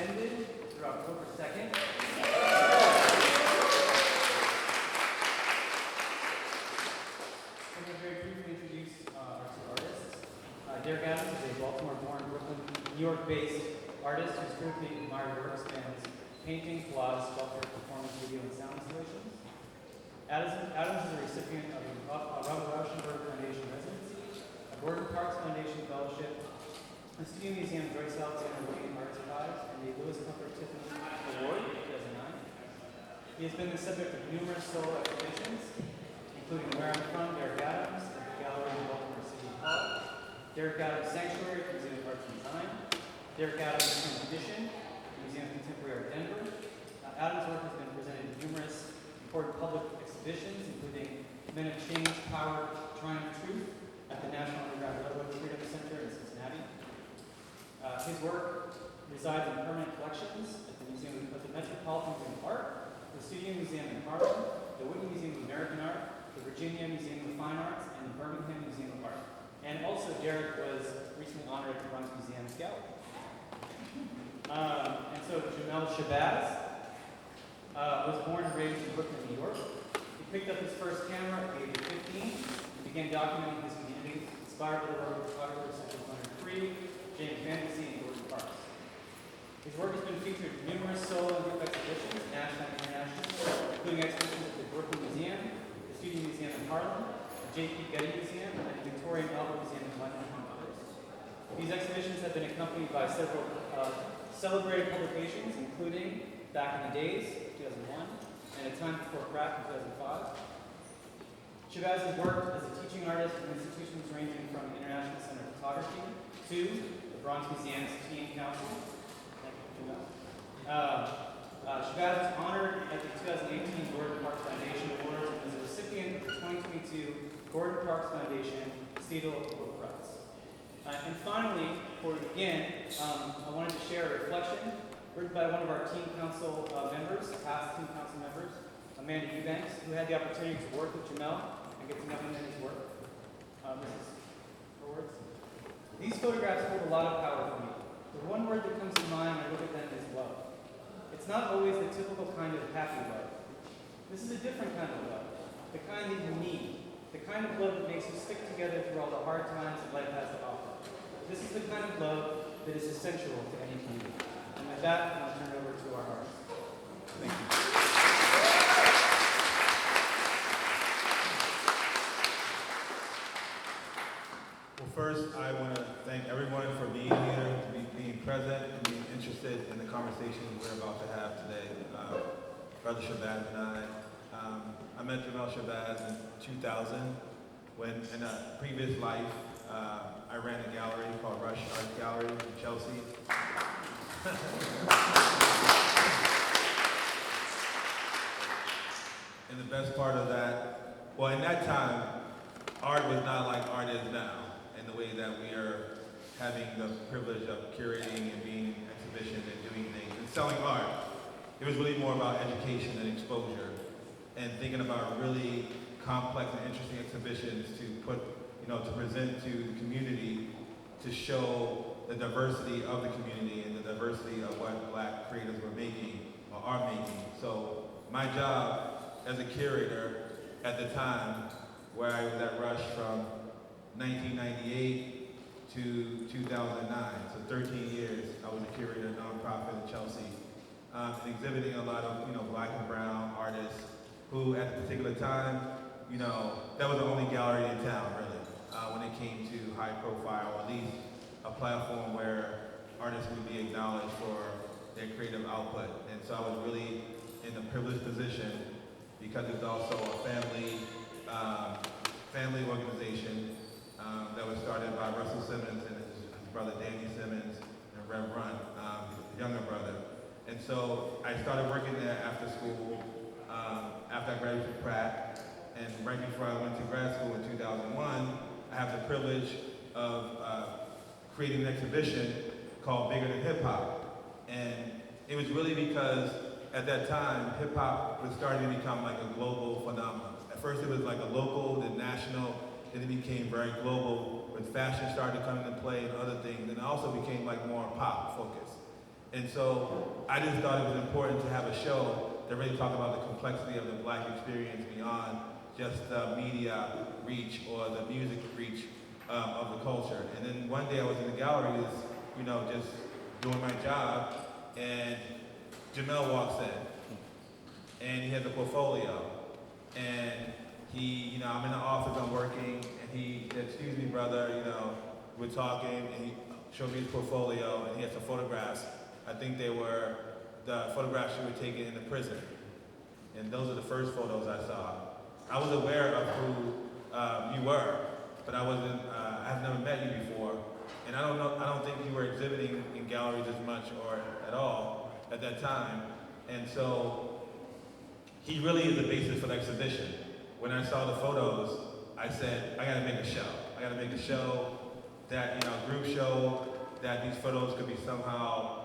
extended through October 2nd. I'm going to very briefly introduce our two artists. Derrick is a Baltimore-born, Brooklyn, New York-based artist whose critically admired work spans painting, collage, sculpture, performance, video, and sound installations. Adams is a recipient of the Robert Rauschenberg Foundation residency, a Gordon Parks Foundation fellowship, the Studio Museum Joyce Alexander Wayne Archives, and the Louis Comfort Tiffany Award in 2009. He has been the subject of numerous solo exhibitions, including Where I'm From, Derrick Adams, at the Gallery in Baltimore City Hall, Derrick Adams Sanctuary at the Museum of Arts and Design, Derrick Adams Exposition, Museum of Contemporary Art, Denver. Adams' work has been presented in numerous important public exhibitions, including Men of Change, Power, Triumph, Truth at the National Underground Railroad Freedom Center in Cincinnati. His work resides in permanent collections at the Museum of the Metropolitan Museum of Art, the Studio Museum in Harlem, the Whitney Museum of American Art, the Virginia Museum of Fine Arts, and the Birmingham Museum of Art. And also, Derrick was recently honored at the Bronx Museum's gallery. And so Jamel Shabazz was born and raised in Brooklyn, New York. He picked up his first camera at the age of 15 and began documenting his community, inspired by the work of photographers such as Leonard Free, James Fantasy, and Gordon Parks. His work has been featured in numerous solo and group exhibitions, national and international, including exhibitions at the Brooklyn Museum, the Studio Museum in Harlem, the J.P. Getty Museum, and the Victorian Albert Museum in London, among others. These exhibitions have been accompanied by several celebrated publications, including Back in the Days, 2001, and A Time Before Crack, 2005. Shabazz has worked as a teaching artist in institutions ranging from the International Center of Photography to the Bronx Museum's Teen Council. Thank you, Jamel. Shabazz was honored at the 2018 Gordon Parks Foundation Awards and was a recipient of the 2022 Gordon Parks Foundation Steedle Award Prize. And finally, before we begin, I wanted to share a reflection written by one of our Teen Council members, past Teen Council members, Amanda Eubanks, who had the opportunity to work with Jamel and get to know him and his work. This is her words. These photographs hold a lot of power for me. The one word that comes to mind when I look at them is love. It's not always the typical kind of happy love. This is a different kind of love, the kind that you need, the kind of love that makes you stick together through all the hard times that life has to offer. This is the kind of love that is essential to any community. And with that, I'll turn it over to our artist. Thank you. Well, first, I want to thank everyone for being here, being present, and being interested in the conversation we're about to have today. Brother Shabazz and I met Jamel Shabazz in 2000 when, in a previous life, I ran a gallery called Rush Art Gallery in Chelsea. And the best part of that, well, in that time, art was not like art is now, in the way that we are having the privilege of curating and being in exhibition and doing things and selling art. It was really more about education and exposure and thinking about really complex and interesting exhibitions to put, to present to the community to show the diversity of the community and the diversity of what Black creators were making or are making. So my job as a curator at the time, where I was at Rush from 1998 to 2009, so 13 years, I was a curator of nonprofit in Chelsea, and exhibiting a lot of Black and brown artists who at the particular time, that was the only gallery in town really, when it came to high profile, or at least a platform where artists would be acknowledged for their creative output. And so I was really in a privileged position because it was also a family organization that was started by Russell Simmons and his brother Danny Simmons and Rev Run, his younger brother. And so I started working there after school, after I graduated from Pratt, and right before I went to grad school in 2001, I have the privilege of creating an exhibition called Bigger Than Hip Hop. And it was really because at that time, hip hop was starting to become like a global phenomenon. At first it was like a local, then national, then it became very global when fashion started to come into play and other things, and it also became like more pop focused. And so I just thought it was important to have a show that really talked about the complexity of the Black experience beyond just the media reach or the music reach of the culture. And then one day I was in the gallery, just doing my job, and Jamel walks in, and he has a portfolio, and I'm in the office, I'm working, and he said, "Excuse me, brother, we're talking," and he showed me his portfolio, and he had some photographs. I think they were the photographs you were taken in the prison, and those are the first photos I saw. I was aware of who you were, but I've never met you before, and I don't think you were exhibiting in galleries as much or at all at that time, and so he really is the basis for the exhibition. When I saw the photos, I said, I gotta make a show. I gotta make a show that, group show, that these photos could be somehow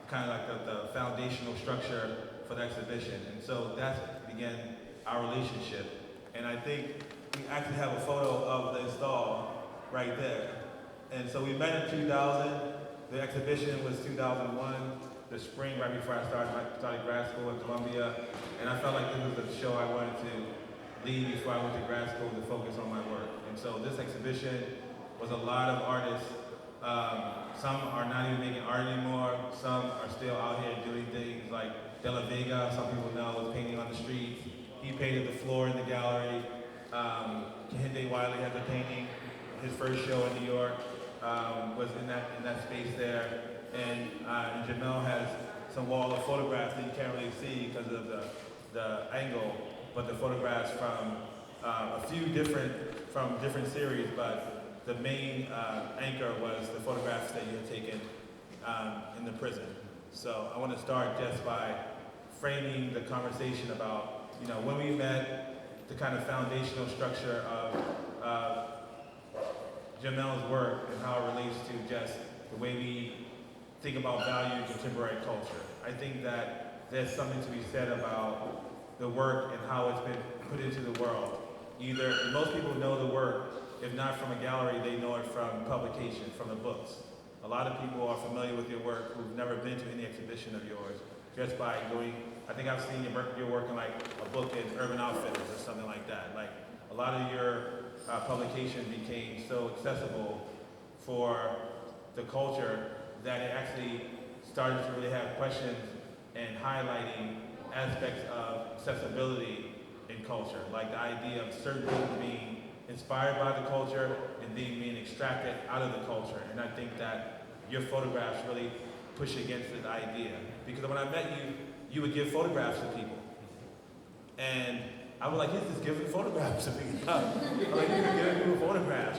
kind of like the foundational structure for the exhibition. And so that began our relationship. And I think we actually have a photo of the install right there. And so we met in 2000. The exhibition was 2001, the spring right before I started grad school at Columbia. And I felt like this was the show I wanted to lead before I went to grad school to focus on my work. And so this exhibition was a lot of artists. Some are not even making art anymore. Some are still out here doing things like De La Vega, some people know, was painting on the streets. He painted the floor in the gallery. Kehinde Wiley has a painting. His first show in New York was in that space there. And Jamel has some wall of photographs that you can't really see because of the angle, but the photographs from from different series, but the main anchor was the photographs that you had taken in the prison. So I want to start just by framing the conversation about, when we met, the kind of foundational structure of Jamel's work and how it relates to just the way we think about value in contemporary culture. I think that there's something to be said about the work and how it's been put into the world. Most people know the work, if not from a gallery, they know it from publication, from the books. A lot of people are familiar with your work who've never been to any exhibition of yours, just by going, I think I've seen your work in like a book in Urban Outfitters or something like that. Like a lot of your publication became so accessible for the culture that it actually started to really have questions and highlighting aspects of accessibility in culture, like the idea of certain things being inspired by the culture and being extracted out of the culture. And I think that your photographs really push against this idea. Because when I met you, you would give photographs to people. And I was like, he's just giving photographs to people. I'm like, you're giving people photographs,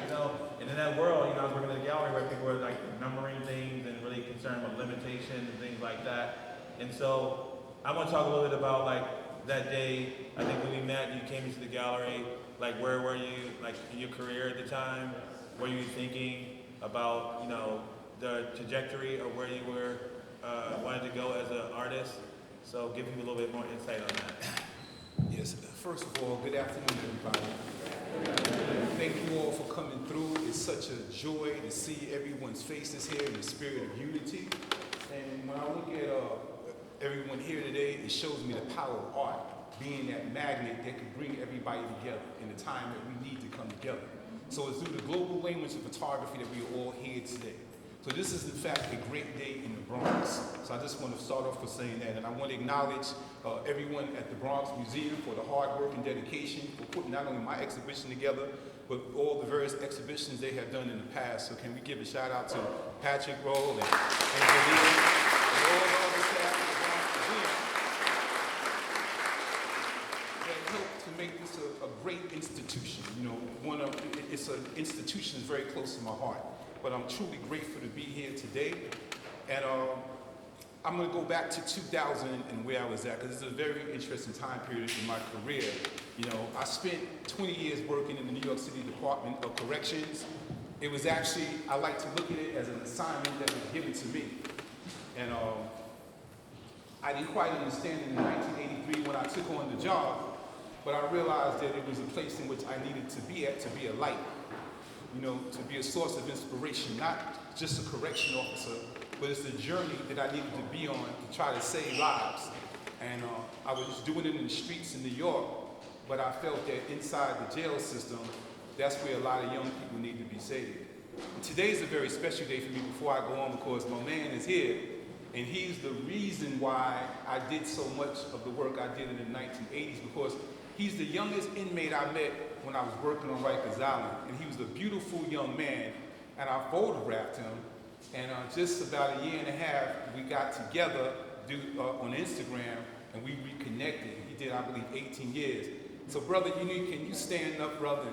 And in that world, I was working in a gallery where people were like numbering things and really concerned with limitations and things like that. And so I want to talk a little bit about like that day. I think when we met, you came into the gallery. Like, where were you, like, in your career at the time? Were you thinking about, the trajectory of where you were, wanted to go as an artist? So give me a little bit more insight on that. Yes, first of all, good afternoon, everybody. Thank you all for coming through. It's such a joy to see everyone's faces here in the spirit of unity. And when I look at everyone here today, it shows me the power of art, being that magnet that can bring everybody together in the time that we need to come together. So it's through the global language of photography that we are all here today. So this is in fact a great day in the Bronx. So I just want to start off with saying that. And I want to acknowledge everyone at the Bronx Museum for the hard work and dedication for putting not only my exhibition together, but all the various exhibitions they have done in the past. So can we give a shout out to Patrick Roll and Angelina and all the other staff at the Bronx Museum that helped to make this a great institution. It's an institution that's very close to my heart. But I'm truly grateful to be here today. And I'm going to go back to 2000 and where I was at, because it's a very interesting time period in my career. I spent 20 years working in the New York City Department of Corrections. It was actually, I like to look at it as an assignment that was given to me. And I didn't quite understand it in 1983 when I took on the job, but I realized that it was a place in which I needed to be at, to be a light. To be a source of inspiration, not just a correction officer, but it's the journey that I needed to be on to try to save lives. And I was doing it in the streets in New York, but I felt that inside the jail system, that's where a lot of young people need to be saved. And today's a very special day for me before I go on, because my man is here, and he's the reason why I did so much of the work I did in the 1980s, because he's the youngest inmate I met when I was working on Rikers Island, and he was a beautiful young man, and I photographed him, and just about a year and a half, we got together on Instagram, and we reconnected. He did, I believe, 18 years. So, brother, can you stand up, brother,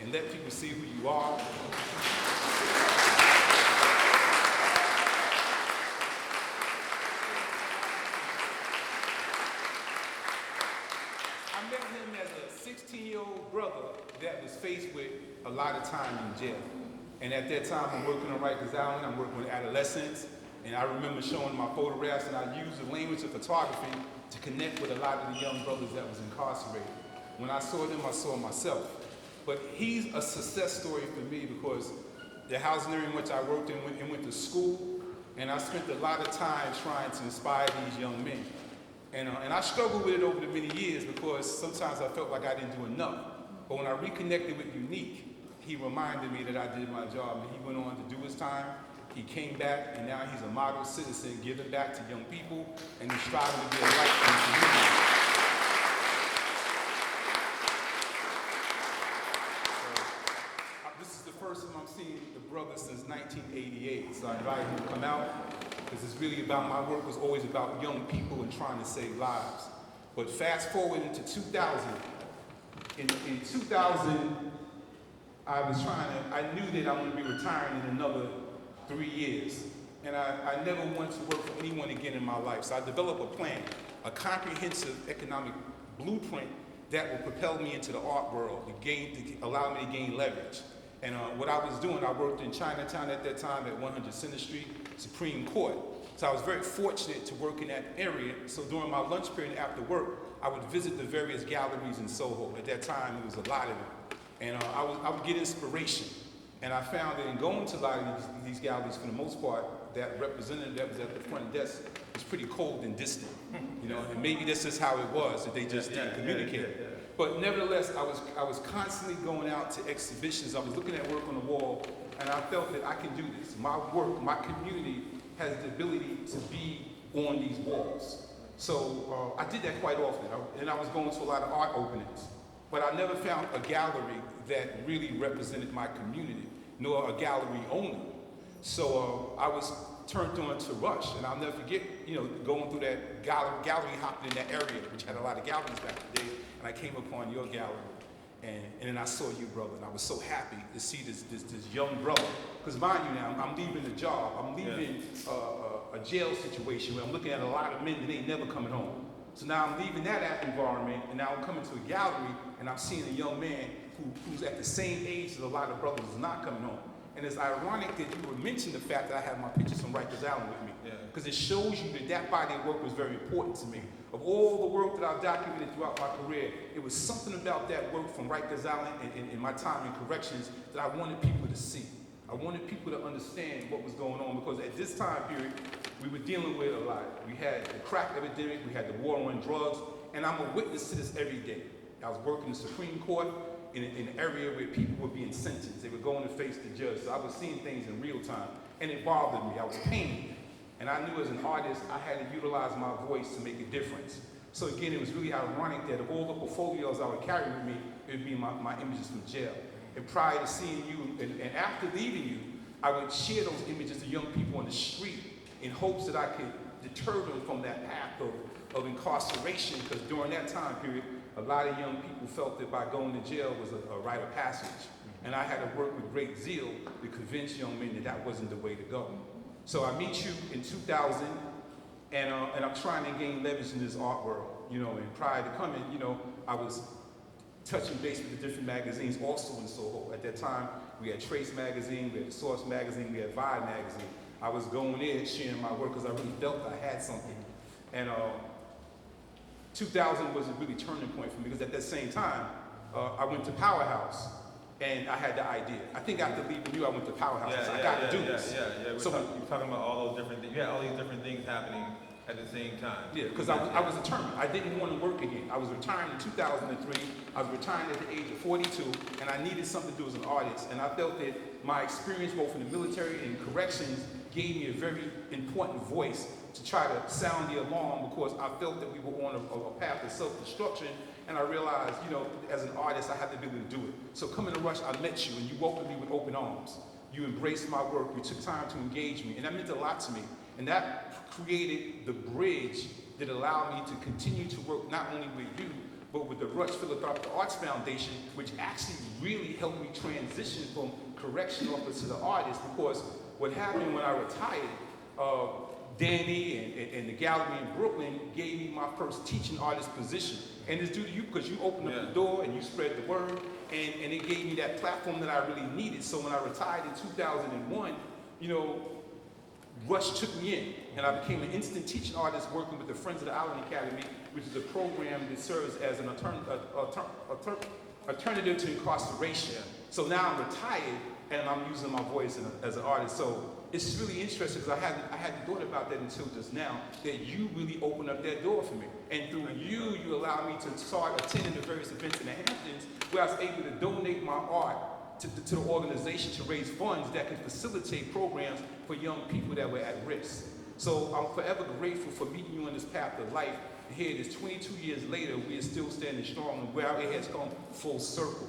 and let people see who you are? I met him as a 16-year-old brother that was faced with a lot of time in jail. And at that time, I'm working on Rikers Island, I'm working with adolescents, and I remember showing my photographs, and I used the language of photography to connect with a lot of the young brothers that was incarcerated. When I saw them, I saw myself. But he's a success story for me because the housing area in which I worked in and went to school, and I spent a lot of time trying to inspire these young men. And I struggled with it over the many years because sometimes I felt like I didn't do enough. But when I reconnected with Unique, he reminded me that I did my job, and he went on to do his time. He came back, and now he's a model citizen, giving back to young people, and he's striving to be a light in the community. So, this is the first time I'm seeing the brother since 1988, so I invited him to come out, because it's really about, my work was always about young people and trying to save lives. But fast forward into 2000, in 2000, I knew that I wanted to be retiring in another 3 years. And I never wanted to work for anyone again in my life. So I developed a plan, a comprehensive economic blueprint that will propel me into the art world, to allow me to gain leverage. And what I was doing, I worked in Chinatown at that time at 100 Center Street, Supreme Court. So I was very fortunate to work in that area. So during my lunch period after work, I would visit the various galleries in Soho. At that time, it was a lot of them. And I would get inspiration. And I found that in going to a lot of these galleries, for the most part, that representative that was at the front desk was pretty cold and distant. You know, and maybe this is how it was, that they just didn't communicate. But nevertheless, I was constantly going out to exhibitions. I was looking at work on the wall, and I felt that I can do this. My work, my community has the ability to be on these walls. So I did that quite often, and I was going to a lot of art openings. But I never found a gallery that really represented my community, nor a gallery owner. So I was turned on to Rush, and I'll never forget, going through that gallery hopping in that area, which had a lot of galleries back in the day, and I came upon your gallery, and then I saw you, brother, and I was so happy to see this young brother. Because mind you now, I'm leaving the job, I'm leaving a jail situation where I'm looking at a lot of men that ain't never coming home. So now I'm leaving that environment, and now I'm coming to a gallery, and I'm seeing a young man who's at the same age as a lot of brothers who's not coming home. And it's ironic that you would mention the fact that I have my pictures from Rikers Island with me, because it shows you that body of work was very important to me. Of all the work that I've documented throughout my career, it was something about that work from Rikers Island and my time in corrections that I wanted people to see. I wanted people to understand what was going on, because at this time period, we were dealing with a lot. We had the crack epidemic, we had the war on drugs, and I'm a witness to this every day. I was working in the Supreme Court in an area where people were being sentenced. They were going to face the judge. So I was seeing things in real time, and it bothered me. I was pained. And I knew as an artist, I had to utilize my voice to make a difference. So again, it was really ironic that of all the portfolios I would carry with me, it would be my images from jail. And prior to seeing you, and after leaving you, I would share those images to young people on the street in hopes that I could deter them from that path of incarceration, because during that time period, a lot of young people felt that by going to jail was a rite of passage. And I had to work with great zeal to convince young men that that wasn't the way to go. So I meet you in 2000, and I'm trying to gain leverage in this art world, and prior to coming, I was touching base with the different magazines also in Soho. At that time, we had Trace magazine, we had The Source magazine, we had Vibe magazine. I was going in, sharing my work, because I really felt I had something. And 2000 was a really turning point for me, because at that same time, I went to Powerhouse. And I had the idea. I think after leaving you, I went to Powerhouse. I said, I got to do this. Yeah. So You're talking about all those different things. You had all these different things happening at the same time. yeah, because I was determined. I didn't want to work again. I was retiring in 2003. I was retiring at the age of 42, and I needed something to do as an artist. And I felt that my experience both in the military and corrections gave me a very important voice to try to sound the alarm, because I felt that we were on a path of self-destruction. And I realized, you know, as an artist, I had to be able to do it. So coming to Rush, I met you, and you welcomed me with open arms. You embraced my work. You took time to engage me, and that meant a lot to me. And that created the bridge that allowed me to continue to work not only with you, but with the Rush Philanthropic Arts Foundation, which actually really helped me transition from correction officer to artist. Because what happened when I retired, Danny and the gallery in Brooklyn gave me my first teaching artist position. And it's due to you, because you opened up the door and you spread the word, and it gave me that platform that I really needed. So when I retired in 2001, you know, Rush took me in, and I became an instant teaching artist working with the Friends of the Island Academy, which is a program that serves as an alternative to incarceration. So now I'm retired, and I'm using my voice as an artist. So it's really interesting, because I hadn't thought about that until just now, that you really opened up that door for me. And through you allowed me to start attending the various events in the Hamptons, where I was able to donate my art to the organization to raise funds that can facilitate programs for young people that were at risk. So I'm forever grateful for meeting you on this path of life. And here it is, 22 years later, we are still standing strong, and where it has come full circle.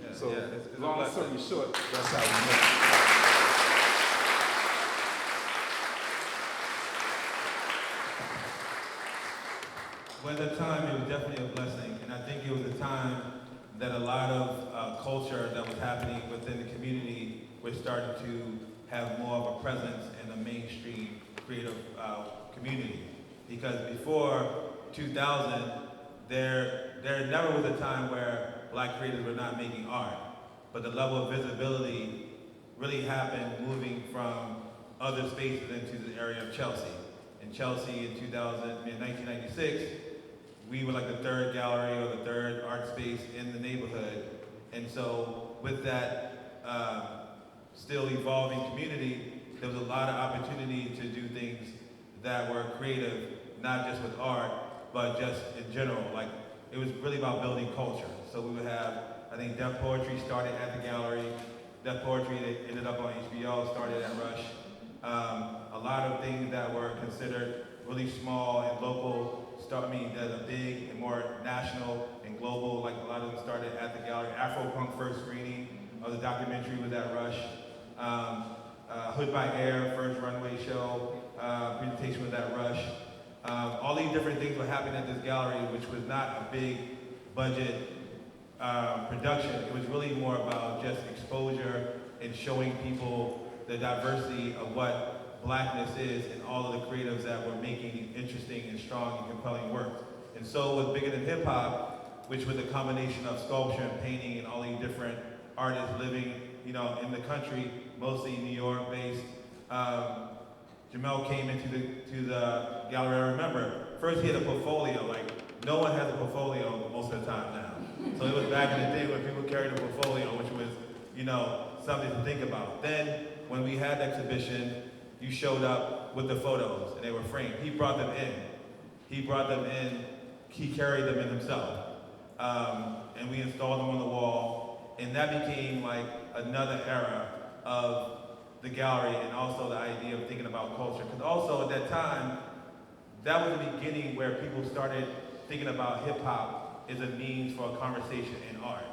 Yeah, So it's long story short, that's how we met. Well, at the time, it was definitely a blessing, and I think it was a time that a lot of culture that was happening within the community was starting to have more of a presence in the mainstream creative community. Because before 2000, there never was a time where black creators were not making art, but the level of visibility really happened moving from other spaces into the area of Chelsea. In Chelsea in 1996, we were like the third gallery or the third art space in the neighborhood. And so with that still evolving community, there was a lot of opportunity to do things that were creative, not just with art, but just in general. Like, it was really about building culture. So we would have, I think Deaf Poetry started at the gallery. Deaf Poetry that ended up on HBO started at Rush. A lot of things that were considered really small and local, that are big and more national and global, like a lot of them started at the gallery. Afro-Punk first screening of the documentary was at Rush. Hood by Air, first runway show, presentation was at Rush. All these different things were happening at this gallery, which was not a big budget production. It was really more about just exposure and showing people the diversity of what blackness is and all of the creatives that were making interesting and strong and compelling work. And so with Bigger Than Hip Hop, which was a combination of sculpture and painting and all these different artists living, you know, in the country, mostly New York based. Jamel came into the gallery. I remember first he had a portfolio. Like, no one has a portfolio most of the time now. So it was back in the day when people carried a portfolio, which was, you know, something to think about. Then when we had the exhibition, you showed up with the photos and they were framed. He brought them in. He carried them in himself. And we installed them on the wall. And that became like another era of the gallery, and also the idea of thinking about culture. Because also at that time, that was the beginning where people started thinking about hip hop as a means for a conversation in art.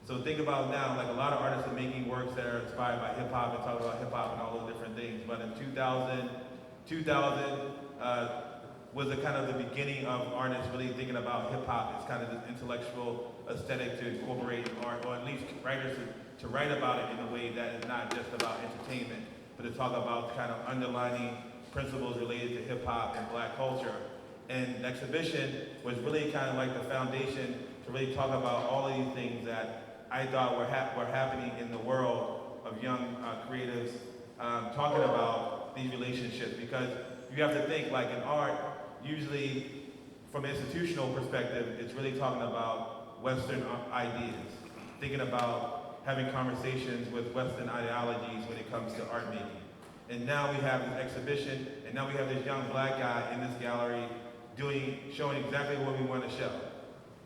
So think about now, like a lot of artists are making works that are inspired by hip hop and talk about hip hop and all those different things. But in 2000 was the kind of the beginning of artists really thinking about hip hop as kind of this intellectual aesthetic to incorporate in art, or at least writers to write about it in a way that is not just about entertainment, but to talk about kind of underlining principles related to hip hop and black culture. And the exhibition was really kind of like the foundation to really talk about all of these things that I thought were happening in the world of young creatives, talking about these relationships. Because you have to think, like in art, usually from an institutional perspective, it's really talking about Western ideas, thinking about having conversations with Western ideologies when it comes to art making. And now we have this exhibition, and now we have this young black guy in this gallery showing exactly what we want to show.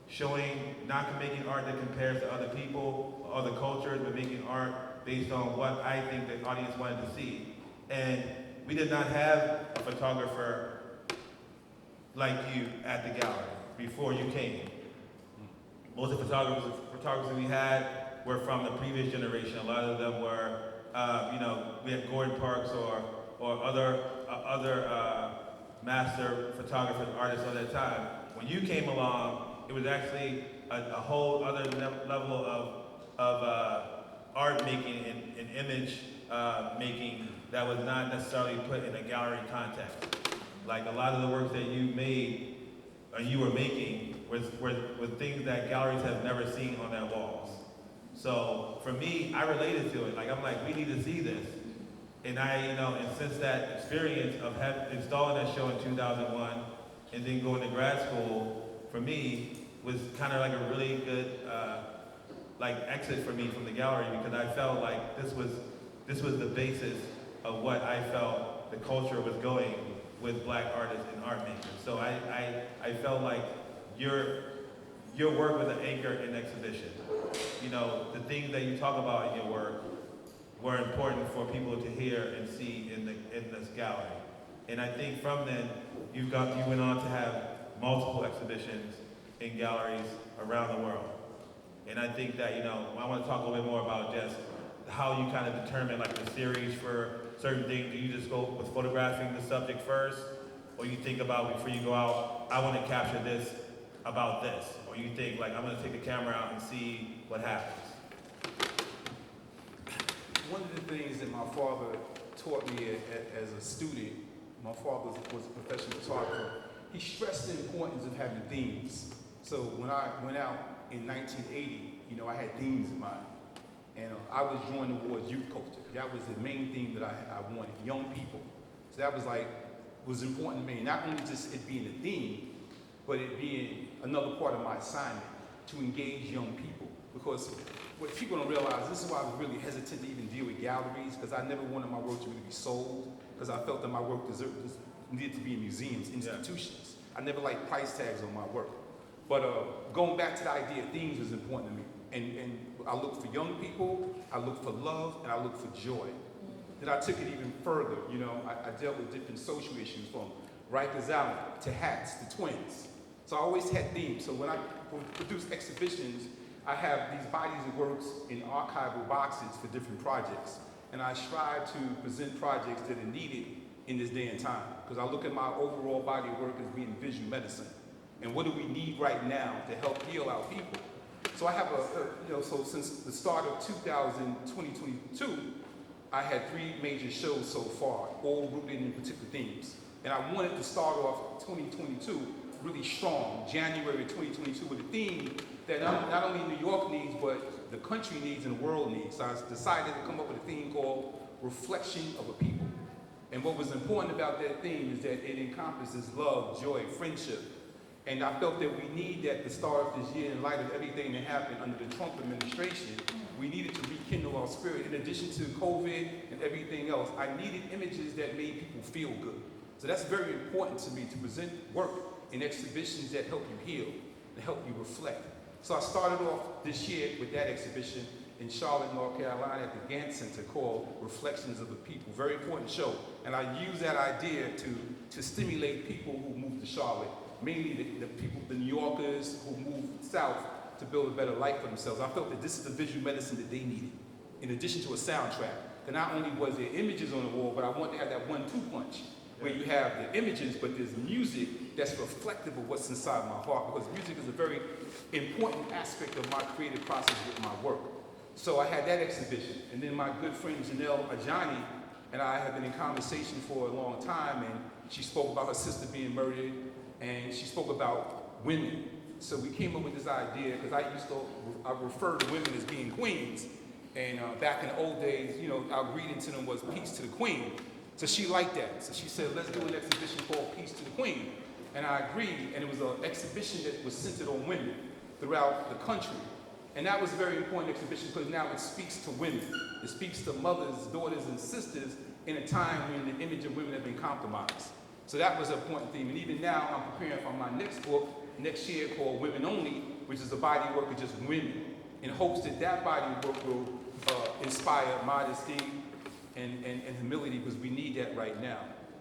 Showing, not making art that compares to other people, or other cultures, but making art based on what I think the audience wanted to see. And we did not have a photographer like you at the gallery before you came. Most of the photographers we had were from the previous generation. A lot of them were, we had Gordon Parks or other master photographers, artists at that time. When you came along, it was actually a whole other level of art making and image making that was not necessarily put in a gallery context. Like a lot of the works that you made or you were making was things that galleries have never seen on their walls. So for me, I related to it. Like I'm like, we need to see this. And and since that experience of installing that show in 2001 and then going to grad school, for me, was kind of like a really good exit for me from the gallery, because I felt like this was the basis of what I felt the culture was going with black artists and art makers. So I felt like your work was an anchor in Exposition. The things that you talk about in your work were important for people to hear and see in this gallery. And I think from then, you went on to have multiple exhibitions in galleries around the world. And I think that, I want to talk a little bit more about just how you kind of determine like the series for certain things. Do you just go with photographing the subject first? Or you think about, before you go out, I want to capture this about this? Or you think like, I'm going to take the camera out and see what happens? One of the things that my father taught me as a student, my father was a professional photographer, he stressed the importance of having themes. So when I went out in 1980, I had themes in mind. And I was drawn towards youth culture. That was the main thing that I wanted, young people. So that was important to me. Not only just it being a theme, but it being another part of my assignment to engage young people. Because what people don't realize, this is why I was really hesitant to even deal with galleries, because I never wanted my work to really be sold, because I felt that my work needed to be in museums, institutions. I never liked price tags on my work. But going back to the idea of themes was important to me. And I look for young people, I look for love, and I look for joy. Then I took it even further. I dealt with different social issues, from Rikers Island to hats to twins. So I always had themes. So when I produce exhibitions, I have these bodies of works in archival boxes for different projects. And I strive to present projects that are needed in this day and time. Because I look at my overall body of work as being visual medicine. And what do we need right now to help heal our people? So I have so since the start of 2022, I had 3 major shows so far, all rooted in particular themes. And I wanted to start off 2022 really strong, January 2022, with a theme that not only New York needs, but the country needs and the world needs. So I decided to come up with a theme called Reflection of a People. And what was important about that theme is that it encompasses love, joy, friendship. And I felt that we need that to start this year, in light of everything that happened under the Trump administration. We needed to rekindle our spirit. In addition to COVID and everything else, I needed images that made people feel good. So that's very important to me, to present work in exhibitions that help you heal, that help you reflect. So I started off this year with that exhibition in Charlotte, North Carolina at the Gantt Center called Reflections of the People. Very important show. And I use that idea to stimulate people who move to Charlotte, mainly the people, the New Yorkers who moved south to build a better life for themselves. I felt that this is the visual medicine that they needed, in addition to a soundtrack. And not only was there images on the wall, but I wanted to have that 1-2 punch, where you have the images, but there's music that's reflective of what's inside my heart, because music is a very important aspect of my creative process with my work. So I had that exhibition, and then my good friend Jamel Argenis and I have been in conversation for a long time, and she spoke about her sister being murdered, and she spoke about women. So we came up with this idea, because I refer to women as being queens, and back in the old days, our greeting to them was peace to the queen. So she liked that. So she said, let's do an exhibition called Peace to the Queen. And I agreed, and it was an exhibition that was centered on women throughout the country. And that was a very important exhibition because now it speaks to women. It speaks to mothers, daughters, and sisters in a time when the image of women had been compromised. So that was an important theme. And even now, I'm preparing for my next book next year called Women Only, which is a body of work of just women, in hopes that that body of work will inspire modesty and humility, because we need that right now.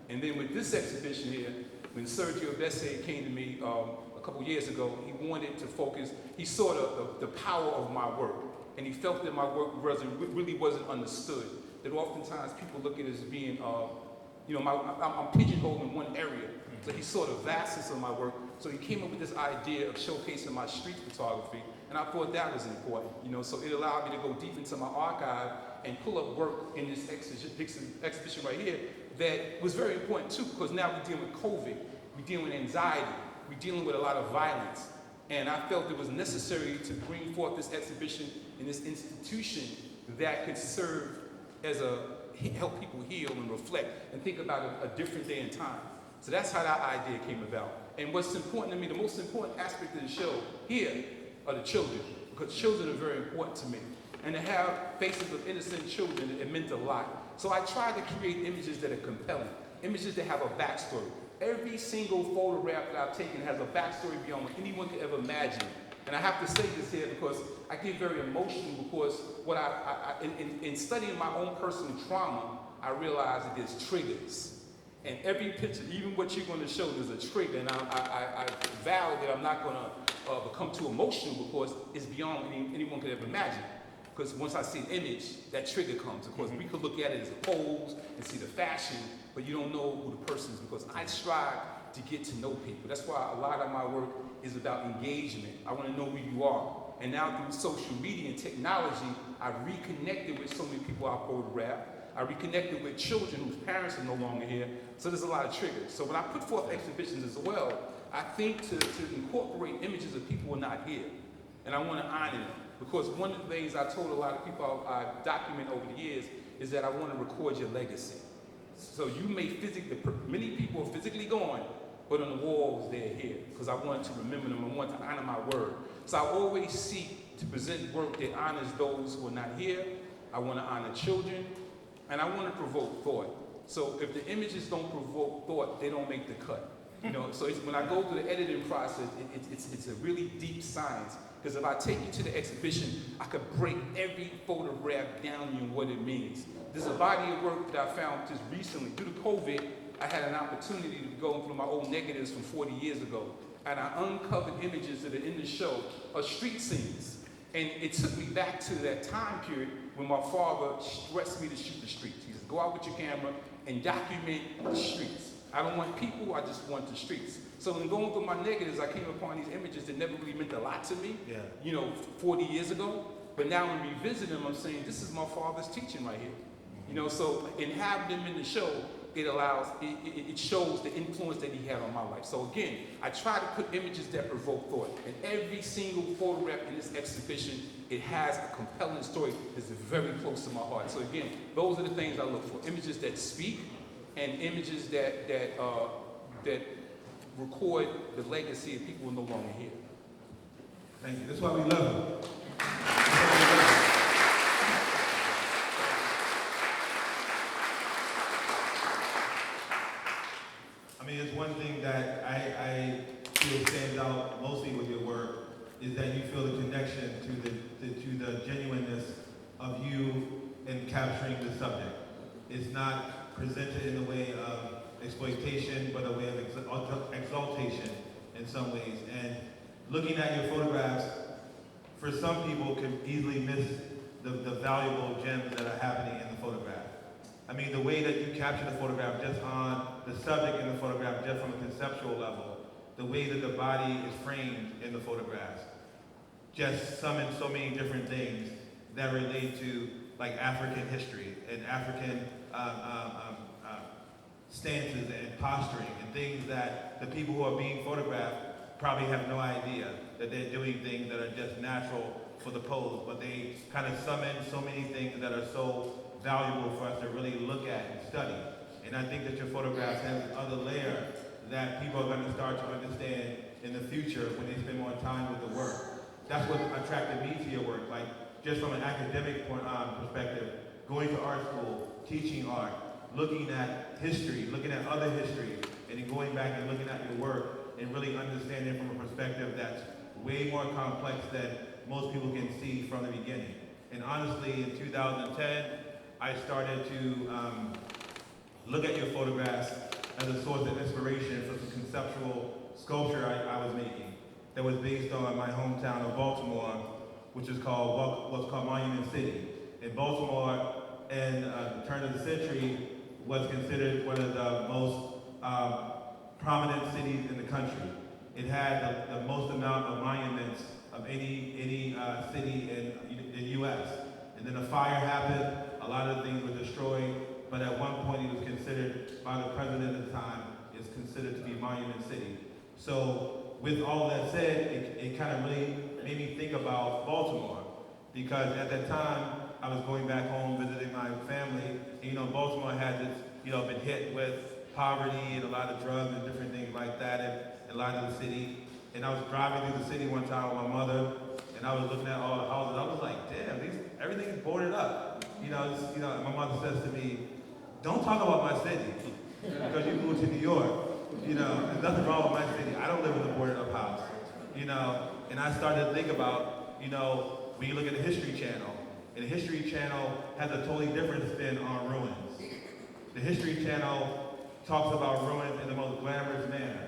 And then with this exhibition here, when Sergio Besse came to me a couple years ago, he wanted to focus, he saw the power of my work, and he felt that my work really wasn't understood. That oftentimes people look at it as being, I'm pigeonholed in one area. So he saw the vastness of my work. So he came up with this idea of showcasing my street photography, and I thought that was important. So it allowed me to go deep into my archive and pull up work in this exhibition right here that was very important too, because now we're dealing with COVID, we're dealing with anxiety, we're dealing with a lot of violence. And I felt it was necessary to bring forth this exhibition in this institution that could serve as help people heal and reflect and think about a different day and time. So that's how that idea came about. And what's important to me, the most important aspect of the show here are the children, because children are very important to me. And to have faces of innocent children, it meant a lot. So I tried to create images that are compelling, images that have a backstory. Every single photograph that I've taken has a backstory beyond what anyone could ever imagine. And I have to say this here because I get very emotional, because what in studying my own personal trauma, I realized that there's triggers. And every picture, even what you're going to show, there's a trigger. And I vow that I'm not going to become too emotional, because it's beyond anyone could ever imagine. Because once I see an image, that trigger comes. Of course, we could look at it as a pose and see the fashion, but you don't know who the person is, because I strive to get to know people. That's why a lot of my work is about engagement. I want to know who you are. And now through social media and technology, I've reconnected with so many people I photographed. I reconnected with children whose parents are no longer here. So there's a lot of triggers. So when I put forth exhibitions as well, I think to incorporate images of people who are not here. And I want to honor them. Because one of the things I told a lot of people I document over the years is that I want to record your legacy. So you may many people are physically gone, but on the walls they're here, because I want to remember them, I want to honor my word. So I always seek to present work that honors those who are not here. I want to honor children, and I want to provoke thought. So if the images don't provoke thought, they don't make the cut. So when I go through the editing process, it's a really deep science. Because if I take you to the exhibition, I could break every photograph down in what it means. There's a body of work that I found just recently. Due to COVID, I had an opportunity to go through my old negatives from 40 years ago. And I uncovered images that are in the show of street scenes. And it took me back to that time period when my father stressed me to shoot the streets. He said, go out with your camera and document the streets. I don't want people, I just want the streets. So in going through my negatives, I came upon these images that never really meant a lot to me, 40 years ago. But now when we visit them, I'm saying, this is my father's teaching right here. So in having them in the show, it shows the influence that he had on my life. So again, I try to put images that provoke thought. And every single photograph in this exhibition, it has a compelling story that's very close to my heart. So again, those are the things I look for. Images that speak, and images that record the legacy of people who are no longer here. Thank you. That's why we love you. I mean, it's one thing that I feel stands out mostly with your work is that you feel the connection to the genuineness of you in capturing the subject. It's not presented in a way of exploitation, but a way of exaltation in some ways. And looking at your photographs, for some people, can easily miss the valuable gems that are happening in the photograph. I mean, the way that you capture the photograph just on the subject in the photograph, just from a conceptual level, the way that the body is framed in the photographs, just summon so many different things that relate to like African history and African stances and posturing and things that the people who are being photographed probably have no idea that they're doing things that are just natural for the pose, but they kind of summon so many things that are so valuable for us to really look at and study. And I think that your photographs have this other layer that people are going to start to understand in the future when they spend more time with the work, that's what attracted me to your work. Like, just from an academic perspective, going to art school, teaching art, looking at history, looking at other history, and then going back and looking at your work and really understanding from a perspective that's way more complex than most people can see from the beginning. And honestly, in 2010, I started to look at your photographs as a source of inspiration for some conceptual sculpture I was making that was based on my hometown of Baltimore, which is called what's called Monument City. In Baltimore, in the turn of the century, was considered one of the most prominent cities in the country. It had the most amount of monuments of any city in the U.S. And then a fire happened, a lot of things were destroyed, but at one point it was considered, by the president at the time, is considered to be Monument City. So with all that said, it kind of really made me think about Baltimore, because at that time, I was going back home visiting my family, and Baltimore had this, been hit with poverty and a lot of drugs and different things like that in a lot of the city. And I was driving through the city one time with my mother, and I was looking at all the houses. I was like, damn, everything is boarded up. My mother says to me, don't talk about my city, because you moved to New York. There's nothing wrong with my city. I don't live in a boarded up house. And I started to think about, when you look at the History Channel, and the History Channel has a totally different spin on ruins. The History Channel talks about ruins in the most glamorous manner.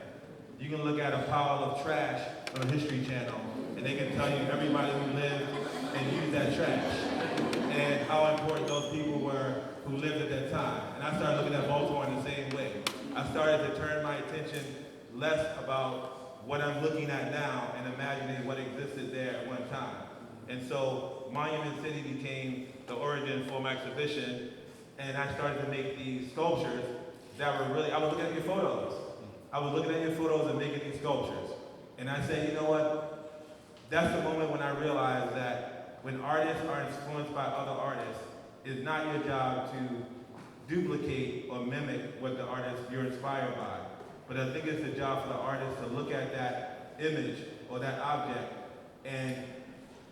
You can look at a pile of trash on the History Channel, and they can tell you everybody who lived and used that trash, and how important those people were who lived at that time. And I started looking at Baltimore in the same way. I started to turn my attention less about what I'm looking at now and imagining what existed there at one time. And so Monument City became the origin for my exhibition, and I started to make these sculptures that were really, I was looking at your photos. I was looking at your photos and making these sculptures. And I said, you know what? That's the moment when I realized that when artists are influenced by other artists, it's not your job to duplicate or mimic what the artist you're inspired by. But I think it's the job for the artist to look at that image or that object and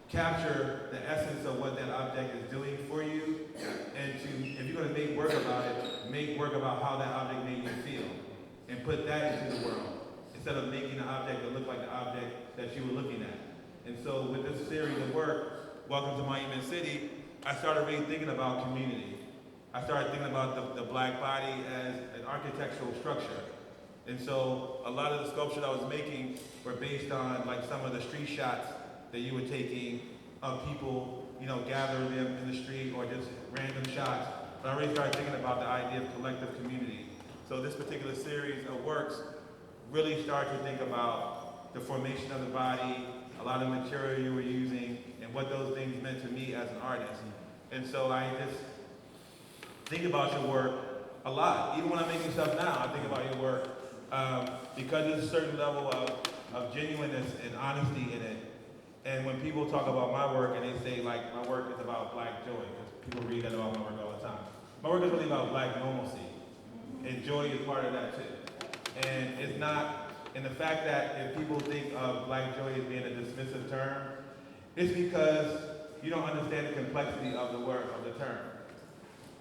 capture the essence of what that object is doing for you, and if you're going to make work about it, make work about how that object made you feel, and put that into the world, instead of making the object that look like the object that you were looking at. And so with this series of work, Welcome to Monument City, I started really thinking about community. I started thinking about the black body as an architectural structure. And so a lot of the sculptures I was making were based on like some of the street shots that you were taking of people, gathering them in the street, or just random shots. But I really started thinking about the idea of collective community. So this particular series of works really started to think about the formation of the body, a lot of material you were using, and what those things meant to me as an artist. And so I just think about your work a lot. Even when I'm making stuff now, I think about your work because there's a certain level of genuineness and honesty in it. And when people talk about my work and they say, like, my work is about black joy, because people read that about my work all the time. My work is really about black normalcy. And joy is part of that, too. And it's not, and the fact that if people think of black joy as being a dismissive term, it's because you don't understand the complexity of the word, of the term.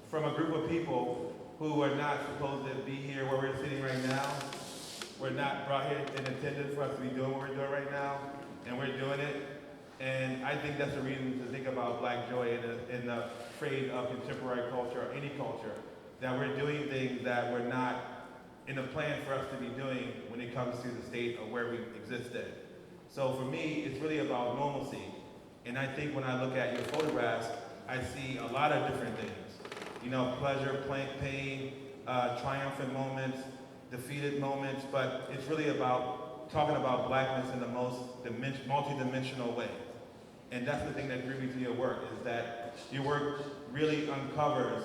From a group of people who are not supposed to be here where we're sitting right now, we're not brought here in attendance for us to be doing what we're doing right now, and we're doing it. And I think that's a reason to think about black joy in the trade of contemporary culture or any culture, that we're doing things that we're not in a plan for us to be doing when it comes to the state of where we exist in. So for me, it's really about normalcy. And I think when I look at your photographs, I see a lot of different things. Pleasure, pain, triumphant moments, defeated moments, but it's really about talking about blackness in the most multi-dimensional way. And that's the thing that drew me to your work, is that your work really uncovers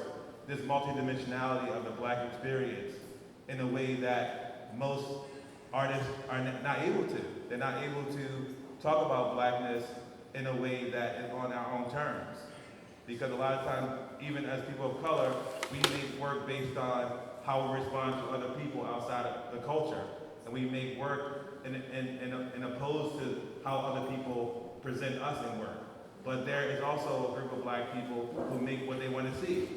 this multi-dimensionality of the black experience in a way that most artists are not able to. They're not able to talk about blackness in a way that is on our own terms. Because a lot of times, even as people of color, we make work based on how we respond to other people outside of the culture. And we make work in opposed to how other people present us in work. But there is also a group of black people who make what they want to see.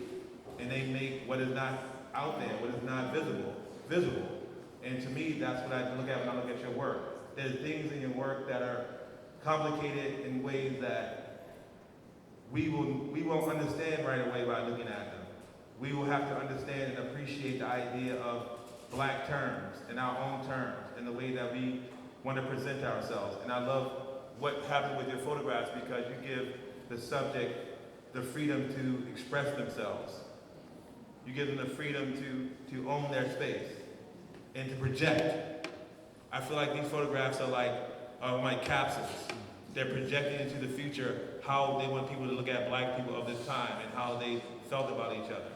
And they make what is not out there, what is not visible. And to me, that's what I look at when I look at your work. There's things in your work that are complicated in ways that we won't understand right away by looking at them. We will have to understand and appreciate the idea of black terms and our own terms and the way that we want to present ourselves. And I love what happened with your photographs because you give the subject the freedom to express themselves. You give them the freedom to own their space and to project. I feel like these photographs are like capsules. They're projecting into the future how they want people to look at black people of this time and how they felt about each other.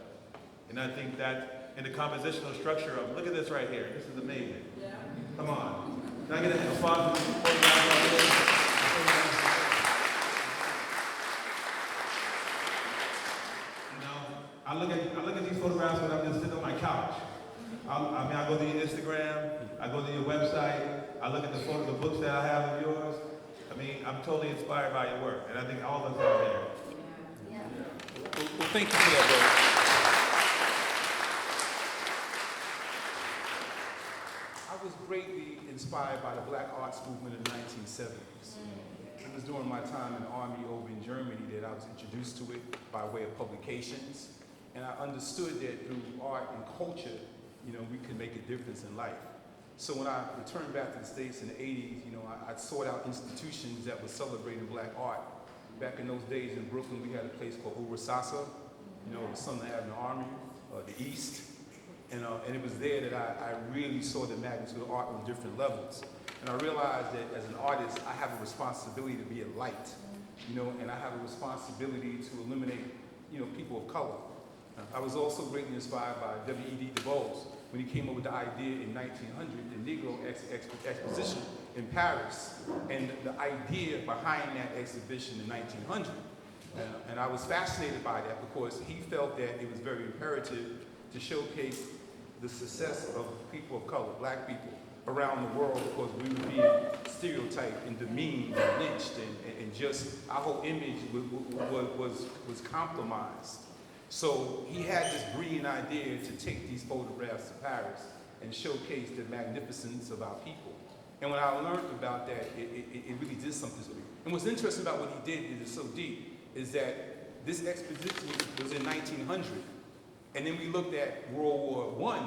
And I think that in the compositional structure of, look at this right here, this is amazing. Yeah. Come on. Can I get a applause for these photographs right here? I look at these photographs when I'm just sitting on my couch. I go to your Instagram, I go to your website, I look at the books that I have of yours. I'm totally inspired by your work, and I think all of us are here. Yeah. Well, thank you for that, brother. I was greatly inspired by the Black Arts movement in the 1970s. It was during my time in the Army over in Germany that I was introduced to it by way of publications. And I understood that through art and culture, we could make a difference in life. So when I returned back to the States in the 80s, I sought out institutions that were celebrating black art. Back in those days in Brooklyn, we had a place called Urasasa, the Southern Avenue Army, the East. And it was there that I really saw the magnitude of art on different levels. And I realized that as an artist, I have a responsibility to be a light, and I have a responsibility to illuminate, people of color. I was also greatly inspired by W.E.B. Du Bois when he came up with the idea in 1900, the Negro Exposition in Paris, and the idea behind that exhibition in 1900. And I was fascinated by that because he felt that it was very imperative to showcase the success of people of color, black people, around the world because we were being stereotyped and demeaned and lynched and just our whole image was compromised. So he had this brilliant idea to take these photographs to Paris and showcase the magnificence of our people. And when I learned about that, it really did something to me. And what's interesting about what he did, is so deep, is that this exposition was in 1900. And then we looked at World War I,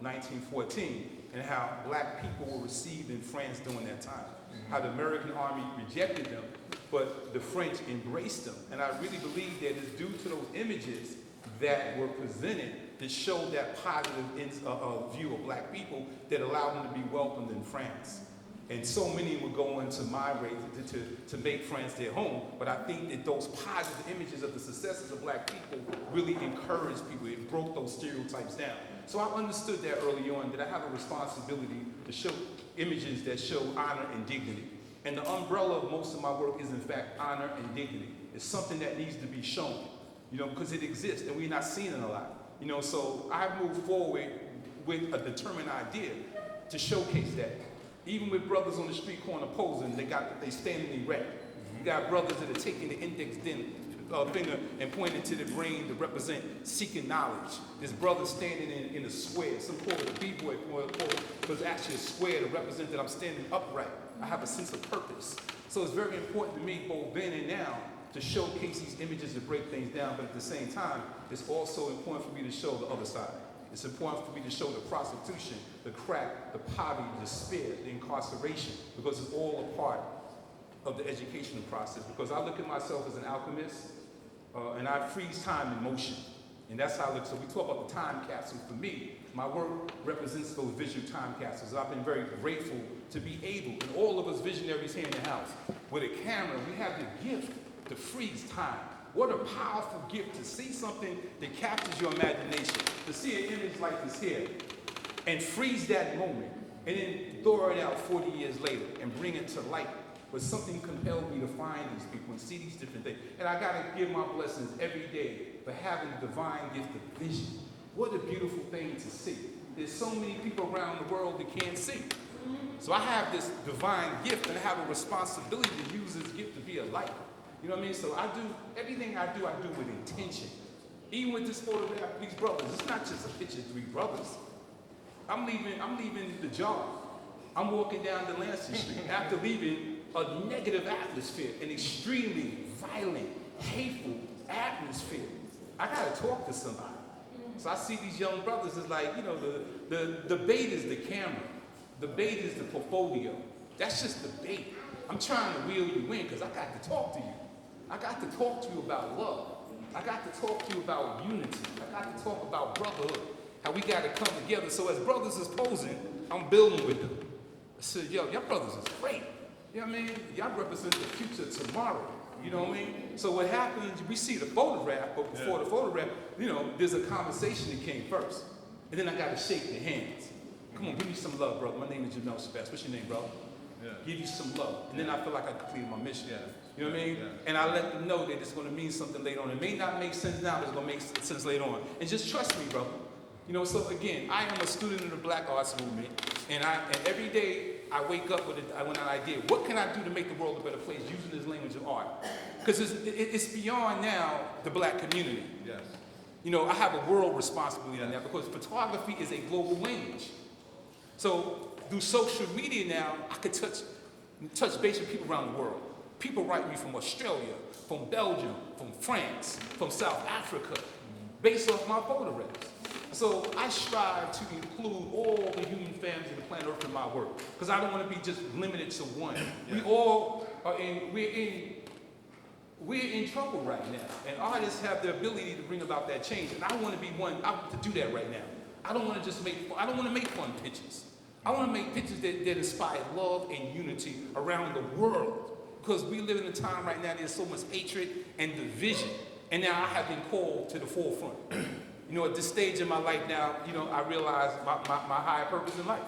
1914, and how black people were received in France during that time. How the American army rejected them, but the French embraced them. And I really believe that it's due to those images that were presented that showed that positive view of black people that allowed them to be welcomed in France. And so many were going to migrate to make France their home, but I think that those positive images of the successes of black people really encouraged people. It broke those stereotypes down. So I understood that early on, that I have a responsibility to show images that show honor and dignity. And the umbrella of most of my work is in fact honor and dignity. It's something that needs to be shown, because it exists and we're not seeing it a lot. So I moved forward with a determined idea to showcase that. Even with brothers on the street corner posing, they standing erect. You got brothers that are taking the index finger and pointing to the brain to represent seeking knowledge. This brother standing in a square, some call it a b-boy, but it's actually a square to represent that I'm standing upright. I have a sense of purpose. So it's very important to me, both then and now, to showcase these images to break things down, but at the same time, it's also important for me to show the other side. It's important for me to show the prostitution, the crack, the poverty, the despair, the incarceration, because it's all a part of the educational process. Because I look at myself as an alchemist, and I freeze time in motion. And that's how I look. So we talk about the time capsule. For me, my work represents those visual time capsules. I've been very grateful to be able, and all of us visionaries here in the house, with a camera, we have the gift to freeze time. What a powerful gift to see something that captures your imagination, to see an image like this here, and freeze that moment, and then throw it out 40 years later and bring it to light. But something compelled me to find these people and see these different things. And I gotta give my blessings every day for having the divine gift of vision. What a beautiful thing to see. There's so many people around the world that can't see. So I have this divine gift, and I have a responsibility to use this gift to be a light. You know what I mean? So I do, everything I do with intention. Even with this photograph of these brothers, it's not just a picture of three brothers. I'm leaving the job. I'm walking down the Lansing Street after leaving a negative atmosphere, an extremely violent, hateful atmosphere. I gotta talk to somebody. So I see these young brothers, it's like, you know, the bait is the camera. The bait is the portfolio. That's just the bait. I'm trying to reel you in because I got to talk to you. I got to talk to you about love. I got to talk to you about unity. I got to talk about brotherhood, how we got to come together. So as brothers is posing, I'm building with them. I said, yo, y'all brothers is great. You know what I mean? Y'all represent the future tomorrow. You know what I mean? So what happens, we see the photograph, but before the photograph, you know, there's a conversation that came first. And then I got to shake their hands. Come on, give me some love, brother. My name is Jamel Shabazz. What's your name, brother? Yeah. Give you some love. And then I feel like I completed my mission. Yeah. You know what I mean? Yeah. And I let them know that it's going to mean something later on. It may not make sense now, but it's going to make sense later on. And just trust me, brother. You know, so again, I am a student of the Black Arts Movement. And every day I wake up with an idea. What can I do to make the world a better place using this language of art? Because it's beyond now the black community. Yes. You know, I have a world responsibility in that because photography is a global language. So through social media now, I could touch base with people around the world. People write me from Australia, from Belgium, from France, from South Africa, based off my photographs. So I strive to include all the human families of the planet Earth in my work, because I don't want to be just limited to one. Yeah. We all are we're in trouble right now, and artists have the ability to bring about that change. And I want to be one to do that right now. I don't want to just I don't want to make fun pictures. I want to make pictures that inspire love and unity around the world, because we live in a time right now there's so much hatred and division, and now I have been called to the forefront. You know, at this stage in my life now, you know, I realize my higher purpose in life.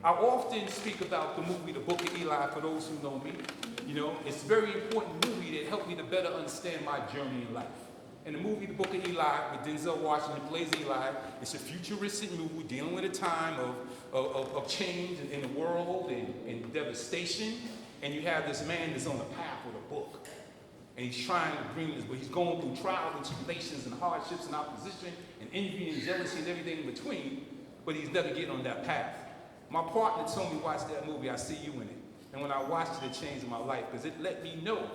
I often speak about the movie, The Book of Eli, for those who know me. You know, it's a very important movie that helped me to better understand my journey in life. And the movie, The Book of Eli, with Denzel Washington plays Eli, it's a futuristic movie dealing with a time of change in the world and devastation. And you have this man that's on the path with a book. And he's trying to bring this, but he's going through trials and tribulations and hardships and opposition and envy and jealousy and everything in between, but he's never getting on that path. My partner told me, watch that movie, I see you in it. And when I watched it, it changed my life, because it let me know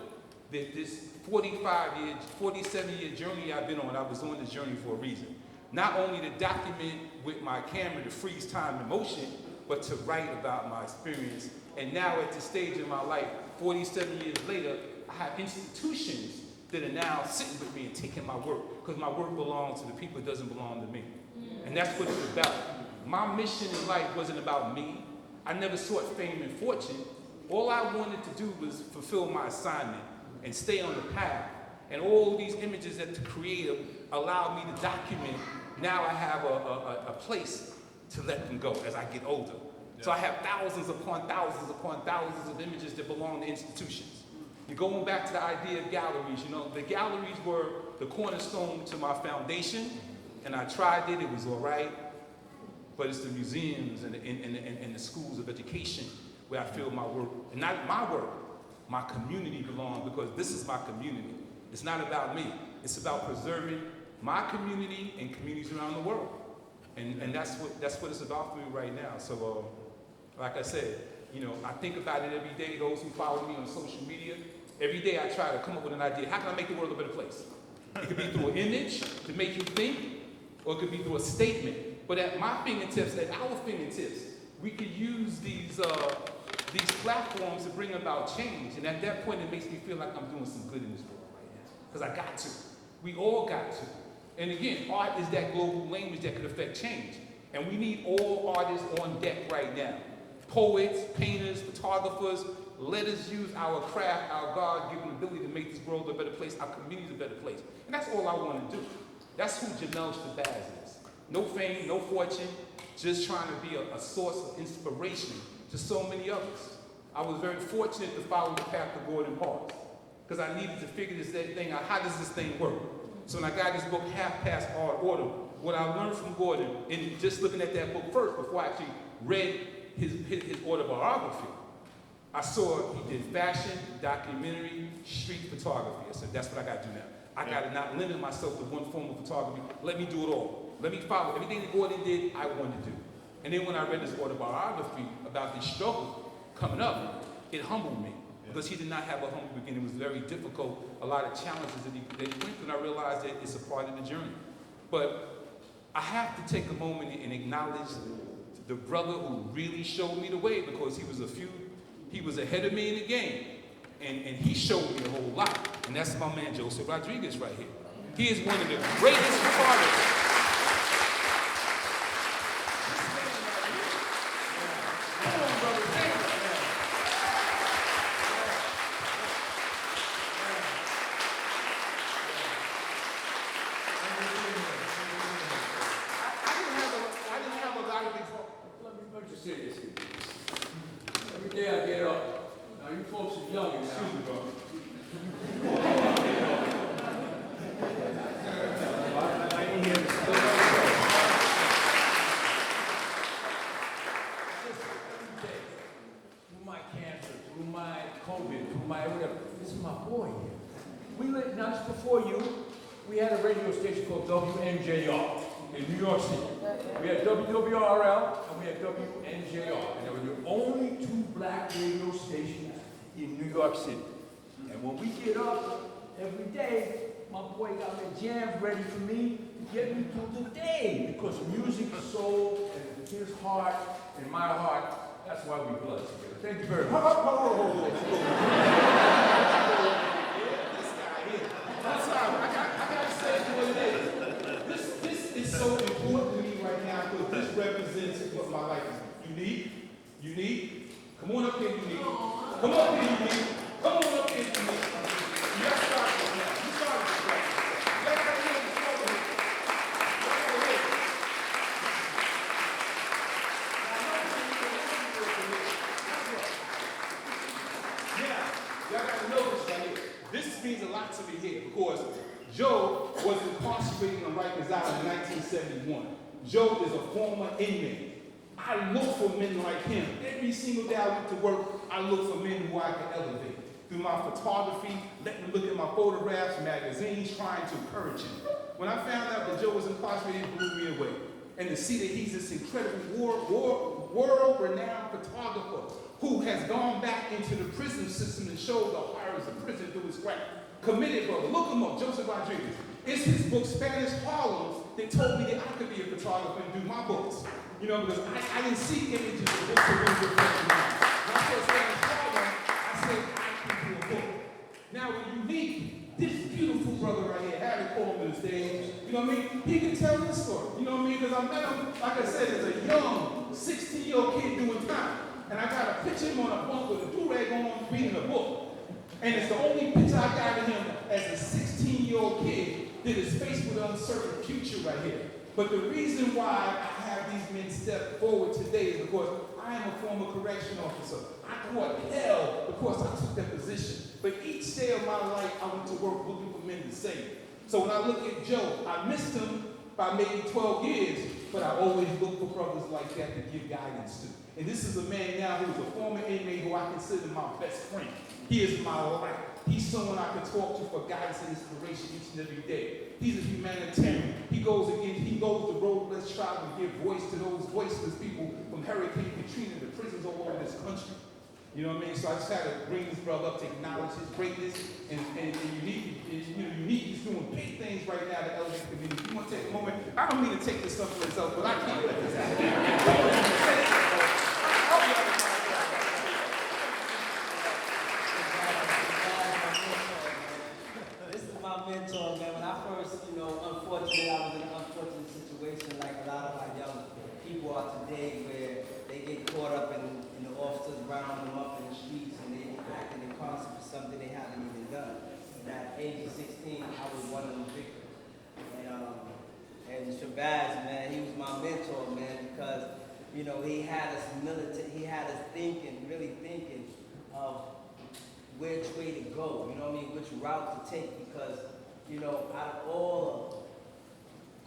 that this 47-year journey I've been on, I was on this journey for a reason. Not only to document with my camera to freeze time and motion, but to write about my experience. And now at this stage in my life, 47 years later, I have institutions that are now sitting with me and taking my work, because my work belongs to the people, it doesn't belong to me. And that's what it's about. My mission in life wasn't about me. I never sought fame and fortune. All I wanted to do was fulfill my assignment and stay on the path. And all these images that the creator allowed me to document, now I have a place to let them go as I get older. Yeah. So I have thousands upon thousands upon thousands of images that belong to institutions. You're going back to the idea of galleries, you know, the galleries were the cornerstone to my foundation, and I tried it was all right, but it's the museums and the schools of education where I feel my work, and not my work, my community belongs, because this is my community. It's not about me. It's about preserving my community and communities around the world. And that's what it's about for me right now. So, like I said, you know, I think about it every day. Those who follow me on social media, every day I try to come up with an idea. How can I make the world a better place? It could be through an image to make you think, or it could be through a statement. But at my fingertips, at our fingertips, we could use these platforms to bring about change. And at that point, it makes me feel like I'm doing some good in this world right now. Because I got to. We all got to. And again, art is that global language that could affect change. And we need all artists on deck right now. Poets, painters, photographers, let us use our craft, our God-given ability to make this world a better place, our communities a better place. And that's all I want to do. That's who Jamel Shabazz is. No fame, no fortune, just trying to be a source of inspiration to so many others. I was very fortunate to follow the path of Gordon Parks, because I needed to figure this thing out. How does this thing work? So when I got this book, Half Past Art Order, what I learned from Gordon, and just looking at that book first, before I actually read his autobiography, I saw he did fashion, documentary, street photography. I said, that's what I got to do now. I got to not limit myself to one form of photography. Let me do it all. Let me follow everything that Gordon did, I wanted to do. And then when I read his autobiography about his struggle coming up, it humbled me. Because he did not have a humble beginning. It was very difficult, a lot of challenges that he went through, and I realized that it's a part of the journey. But I have to take a moment and acknowledge the brother who really showed me the way, because he was ahead of me in the game. And he showed me a whole lot. And that's my man, Joseph Rodriguez, right here. He is one of the greatest artists. We had a radio station called WNJR in New York City. We had WWRL and we had WNJR. And they were the only two black radio stations in New York City. And when we get up every day, my boy got the jams ready for me to get me through the day. Because music, soul, and his heart and my heart, that's why we blood together. Thank you very much. This is so important to me right now because this represents what my life is. Unique. Come on up here, Unique. Come on up here, Unique. Come on up here, Unique. You got to start this now. You started this right. You got to hear the struggle. Now, y'all got to know this right here. This means a lot to me here because Joe was incarcerated on Rikers Island in 1971. Joe is a former inmate. I look for men like him. Every single day I went to work, I look for men who I can elevate. Through my photography, letting them look at my photographs, magazines, trying to encourage him. When I found out that Joe was incarcerated, it blew me away. And to see that he's this incredible world-renowned photographer who has gone back into the prison system and showed the horrors of prison through his craft. Committed brother. Look him up, Joseph Rodriguez. It's his book, Spanish Harlem, that told me that I could be a photographer and do my books. You know, because I didn't see images of books to really reflect me. When I saw Spanish Harlem, I said, I can do a book. Now, with Unique, this beautiful brother right here, Harry Coleman on stage, you know what I mean? He can tell this story. You know what I mean? Because I met him, like I said, as a young 16-year-old kid doing time. And I got a picture of him on a bunk with a do-rag on reading a book. And it's the only picture I got of him as a 16-year-old kid that is faced with an uncertain future right here. But the reason why I have these men step forward today is because I am a former correction officer. I caught hell because I took that position. But each day of my life, I went to work looking for men to save. So when I look at Joe, I missed him by maybe 12 years, but I always look for brothers like that to give guidance to. And this is a man now who is a former inmate who I consider my best friend. He is my life. He's someone I can talk to for guidance and inspiration each and every day. He's a humanitarian. He goes the road less traveled to give voice to those voiceless people from Hurricane Katrina to prisons all over this country. You know what I mean? So I just had to bring this brother up to acknowledge his greatness and Unique. Unique is doing big things right now to elevate the community. You want to take a moment? I don't mean to take this stuff for itself, but I can't let this happen. Mentor, man. When I first, unfortunately, I was in an unfortunate situation like a lot of our young people are today, where they get caught up in the officers round them up in the streets and they acting in concert for something they haven't even done. And at age of 16, I was one of them victims. And Shabazz, man, he was my mentor, man, because he had us thinking, really thinking of which way to go, which route to take, because, out of all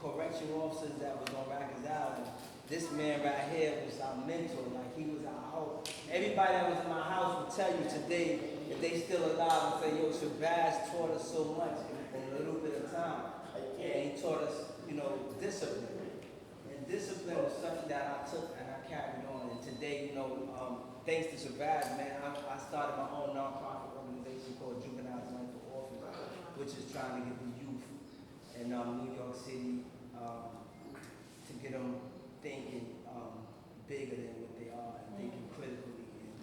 correctional officers that was on Rikers Island, this man right here was our mentor, like he was our hope. Everybody that was in my house would tell you today, if they still alive, and say, yo, Shabazz taught us so much in a little bit of time. And he taught us, discipline. And discipline was something that I took and I carried on. And today, thanks to Shabazz, man, I started my own nonprofit organization called Juveniles Life for Orphans, which is trying to get the youth in New York City to get them thinking bigger than what they are, and thinking critically, and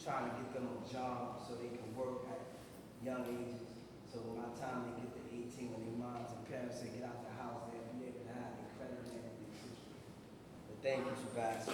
trying to get them a job so they can work at young ages. So by the time they get to 18, when their moms and parents say get out the house, they'll be able to have their credit and everything. But thank you, Shabazz.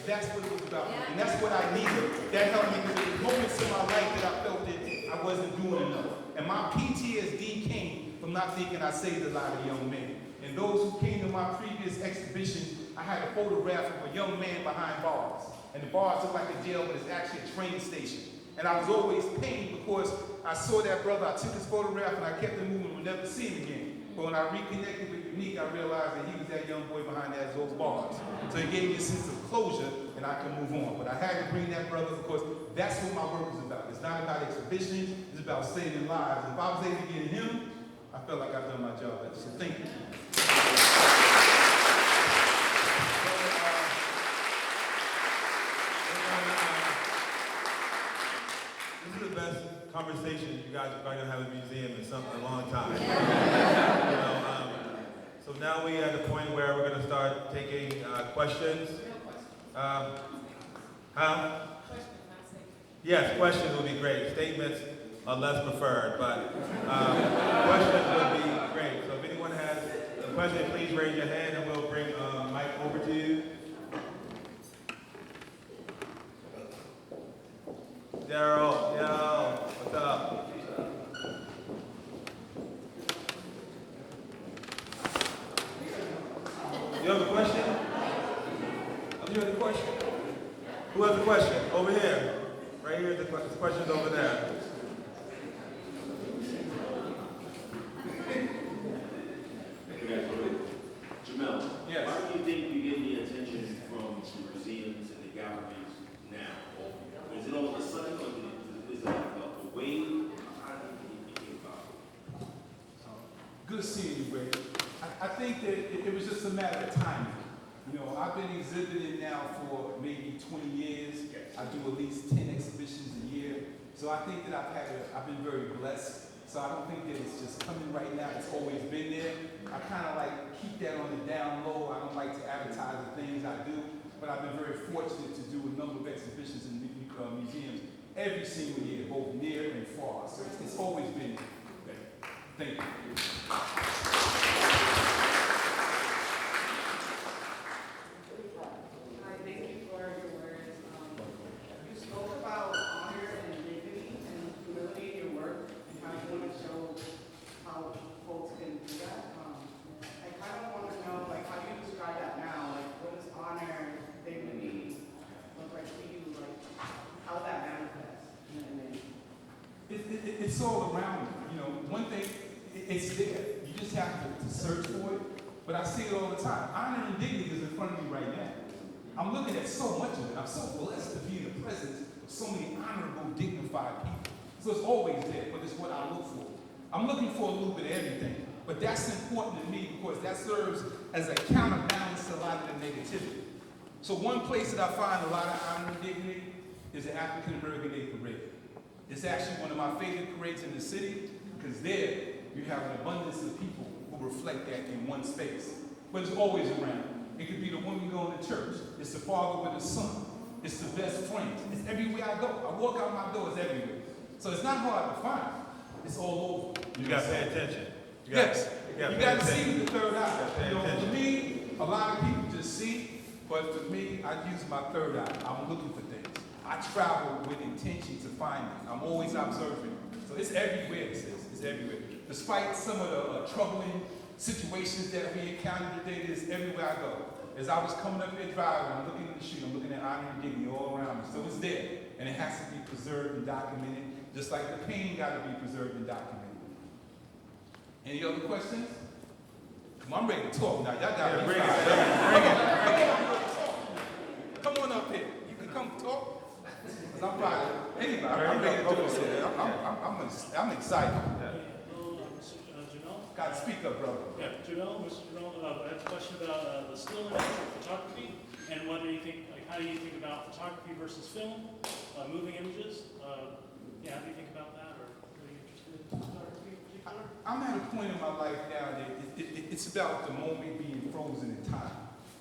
That's what it was about. And that's what I needed. That helped me because there were moments in my life that I felt that I wasn't doing enough. And my PTSD came from not thinking I saved a lot of young men. And those who came to my previous exhibition, I had a photograph of a young man behind bars. And the bars look like a jail, but it's actually a train station. And I was always pained because I saw that brother, I took his photograph and I kept it moving, would never see him again. But when I reconnected with Unique, I realized that he was that young boy behind those bars. So it gave me a sense of closure and I could move on. But I had to bring that brother because that's what my work is about. It's not about exhibitions, it's about saving lives. If I was able to get him, I felt like I've done my job. So thank you. This is the best conversation you guys are going to have at the museum in a long time. So now we are at the point where we're going to start taking questions. Yes, questions would be great. Statements are less preferred, but questions would be great. So if anyone has a question, please raise your hand and we'll bring a mic over to you. Daryl, yo, what's up? You have a question? You have a question? Who has a question? Over here. Right here, the question's over there. Jamel, yes. Why do you think you get the attention from museums and the galleries now? Is it all of a sudden, or is it like a wave? How do you think about it? Good seeing you, Ray. I think that it was just a matter of timing. I've been exhibiting now for maybe 20 years. I do at least 10 exhibitions a year. So I think that I've been very blessed. So I don't think that it's just coming right now. It's always been there. I kind of like keep that on the down low. I don't like to advertise the things I do. But I've been very fortunate to do a number of exhibitions in museums every single year, both near and far. So it's always been there. Thank you. It's all around you. One thing, it's there. You just have to search for it. But I see it all the time. Honor and dignity is in front of me right now. I'm looking at so much of it. I'm so blessed to be in the presence of so many honorable, dignified people. So it's always there, but it's what I look for. I'm looking for a little bit of everything. But that's important to me because that serves as a counterbalance to a lot of the negativity. So one place that I find a lot of honor and dignity is the African American Day Parade. It's actually one of my favorite parades in the city because there you have an abundance of people who reflect that in one space. But it's always around. It could be the woman going to church. It's the father with his son. It's the best friends. It's everywhere I go. I walk out my door, it's everywhere. So it's not hard to find. It's all over. You got to pay attention. Yes. You got to see with the third eye. Attention. For me, a lot of people just see, but for me, I use my third eye. I'm looking for things. I travel with intention to find it. I'm always observing. So it's everywhere, it says. It's everywhere. Despite some of the troubling situations that we encounter today, it's everywhere I go. as I was coming up here driving, I'm looking at the street, I'm looking at honor and dignity all around me. So it's there, and it has to be preserved and documented, just like the pain got to be preserved and documented. Any other questions? Come on, I'm ready to talk now. Y'all got to bring it. Come on up here. You can come talk. Cause I'm probably anybody. I'm ready to do this here. I'm excited. Jamel? Got to speak up, brother. Yeah, Jamel, Mr. Jamel, I have a question about the still image photography and whether you think, like, how do you think about photography versus film, moving images? How do you think about that, or are you interested in photography in particular? I'm at a point in my life now that it's about the moment being frozen in time.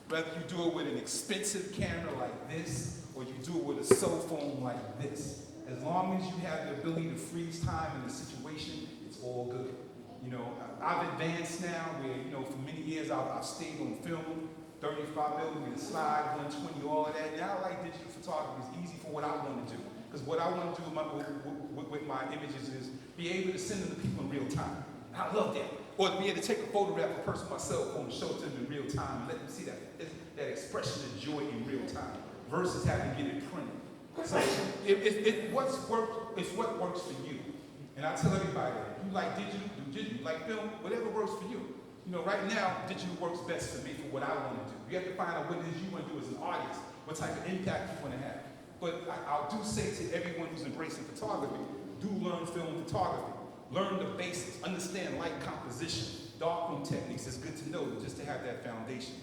Whether you do it with an expensive camera like this, or you do it with a cell phone like this, as long as you have the ability to freeze time in the situation, it's all good. You know, I've advanced now where, you know, for many years I've stayed on film, 35mm slide, 120, all of that. Now I like digital photography. It's easy for what I want to do. Because what I want to do with my images is be able to send them to people in real time. I love that. Or to be able to take a photograph of a person on my cell phone and show it to them in real time and let them see that expression of joy in real time versus having to get it printed. So what's worked is what works for you. And I tell everybody that. If you like digital, do digital. You like film, whatever works for you. You know, right now, digital works best for me for what I want to do. You have to find out what it is you want to do as an artist, what type of impact you want to have. But I'll do say to everyone who's embracing photography, do learn film photography. Learn the basics, understand light composition, darkroom techniques. It's good to know just to have that foundation.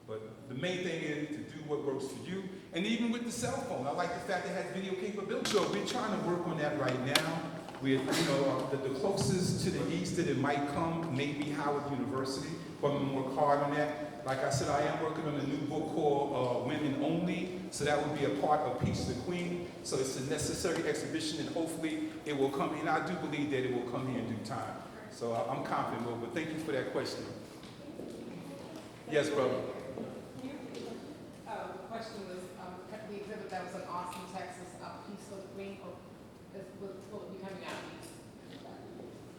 But the main thing is to do what works for you. And even with the cell phone, I like the fact that it has video capability. So we're trying to work on that right now. We're, the closest to the east that it might come may be Howard University, but I'm gonna work hard on that. Like I said, I am working on a new book called Women Only, so that will be a part of Peace of the Queen. So it's a necessary exhibition, and hopefully it will come, and I do believe that it will come here in due time. So I'm confident, but thank you for that question. Yes, brother. The question was, the exhibit that was in Austin, Texas, Peace of the Queen, or will it be coming out east?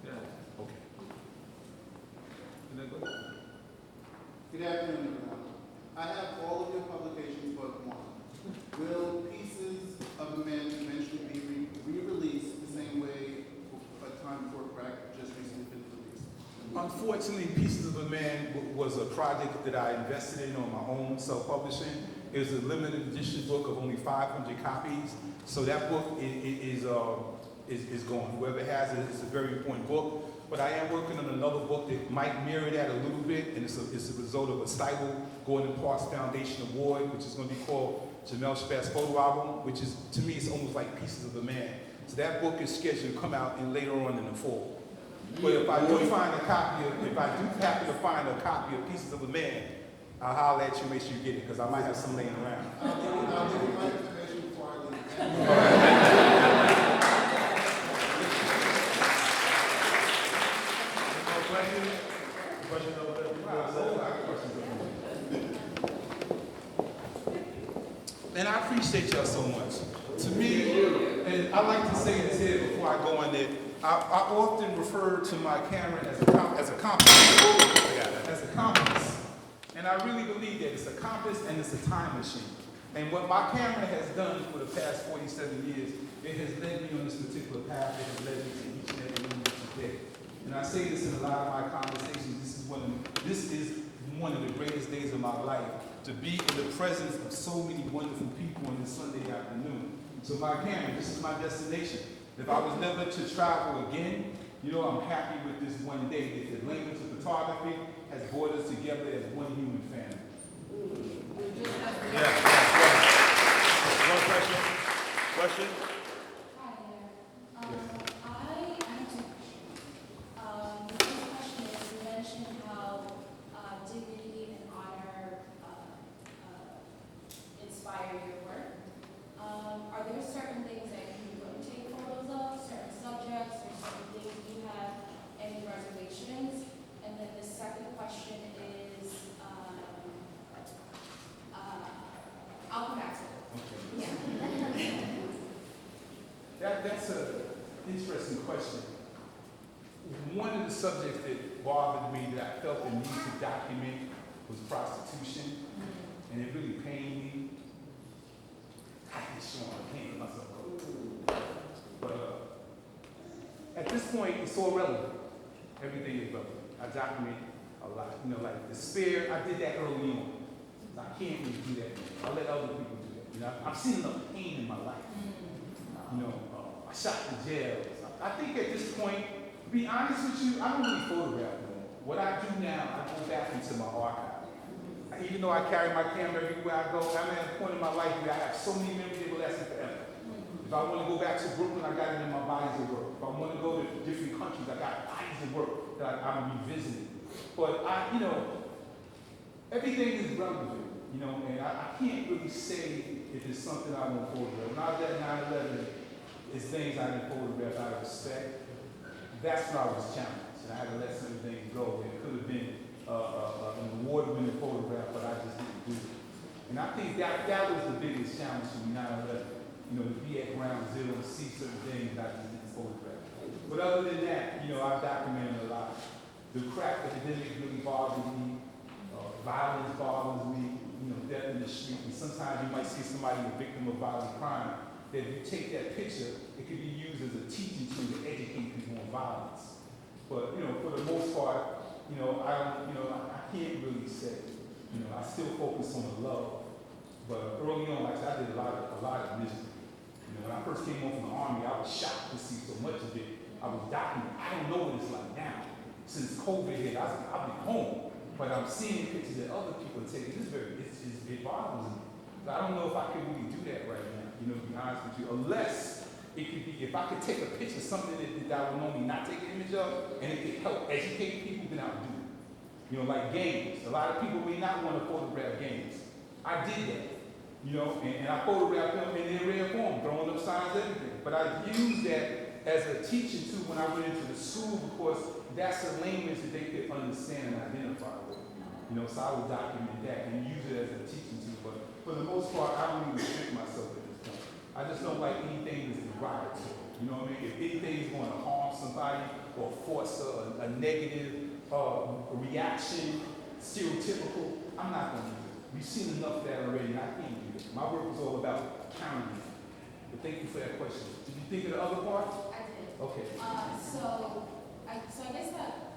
Yeah. Okay. Good afternoon, everyone. I have all of your publications but one. Will Pieces of a Man eventually be re-released the same way a time before crack just recently been released? Unfortunately, Pieces of a Man was a project that I invested in on my own, self-publishing. It was a limited edition book of only 500 copies. So that book is gone. Whoever has it, it's a very important book. But I am working on another book that might mirror that a little bit, and it's a result of a Stuyvesant Gordon Parks Foundation Award, which is going to be called Jamel Shabazz Photo Album, which is, to me, it's almost like Pieces of a Man. So that book is scheduled to come out later on in the fall. But if I do find a copy of, if I do happen to find a copy of Pieces of a Man, I'll holler at you, make sure you get it, because I might have some laying around. I'll give you my information before I leave. And I appreciate y'all so much. To me, and I like to say this here before I go on there, I often refer to my camera as a compass. As a compass. And I really believe that it's a compass and it's a time machine. And what my camera has done for the past 47 years, it has led me on this particular path. It has led me to each and every moment today. And I say this in a lot of my conversations. This is one of the greatest days of my life, to be in the presence of so many wonderful people on this Sunday afternoon. So my camera, this is my destination. If I was never to travel again, I'm happy with this one day that the language of photography has brought us together as one human family. Yeah. One question? Question? Hi there. I have two questions. The first question is, you mentioned how dignity and honor inspire your work. Are there certain things that you wouldn't take photos of, certain subjects, or certain things you have any reservations? And then the second question is, I'll come back to it. Okay. Yeah. That's an interesting question. One of the subjects that bothered me, that I felt the need to document, was prostitution, and it really pained me. I just showing my pain myself. But at this point, it's all relevant. Everything is relevant. I document a lot. You know, like despair, I did that early on. I can't really do that anymore. I let other people do that. You know, I've seen enough pain in my life. You know, I shot the jails. I think at this point, to be honest with you, I don't really photograph anymore. What I do now, I go back into my archive. Even though I carry my camera everywhere I go, I'm at a point in my life where I have so many memories that will last me forever. If I want to go back to Brooklyn, I got it in my bodies of work. If I want to go to different countries, I got bodies of work that I'm revisiting. But you know, everything is relevant, you know, and I can't really say if it's something I want to photograph. When I was at 9/11, it's things I didn't photograph out of respect. That's when I was challenged, and I had to let some things go. It could have been an award-winning photograph, but I just didn't do it. And I think that was the biggest challenge for me, 9/11. You know, to be at ground zero and see certain things I just didn't photograph. But other than that, you know, I've documented a lot. The crack epidemic really bothers me. Violence bothers me. You know, death in the street. And sometimes you might see somebody a victim of violent crime. That if you take that picture, it could be used as a teaching tool to educate people on violence. But you know, for the most part, you know, I can't really say. You know, I still focus on the love. But early on, like I said, I did a lot of misery. You know, when I first came home from the Army, I was shocked to see so much of it. I was documenting. I don't know what it's like now. Since COVID hit, I've been home, but I'm seeing pictures that other people are taking. It bothers me. So I don't know if I can really do that right now, you know, to be honest with you. Unless it could be, if I could take a picture of something that I would normally not take an image of, and it could help educate people, then I would do it. You know, like games. A lot of people may not want to photograph games. I did that. You know, and I photographed them in their rare form, throwing up signs, everything. But I used that as a teaching tool when I went into the school because that's a language that they could understand and identify with. You know, so I would document that and use it as a teaching tool. But for the most part, I don't even restrict myself at this point. I just don't like anything that's derogatory. You know what I mean? If anything is going to harm somebody or force a negative reaction, stereotypical, I'm not going to do it. We've seen enough of that already, and I can't do it. My work was all about counting. But thank you for that question. Did you think of the other part? I did. Okay. So I guess that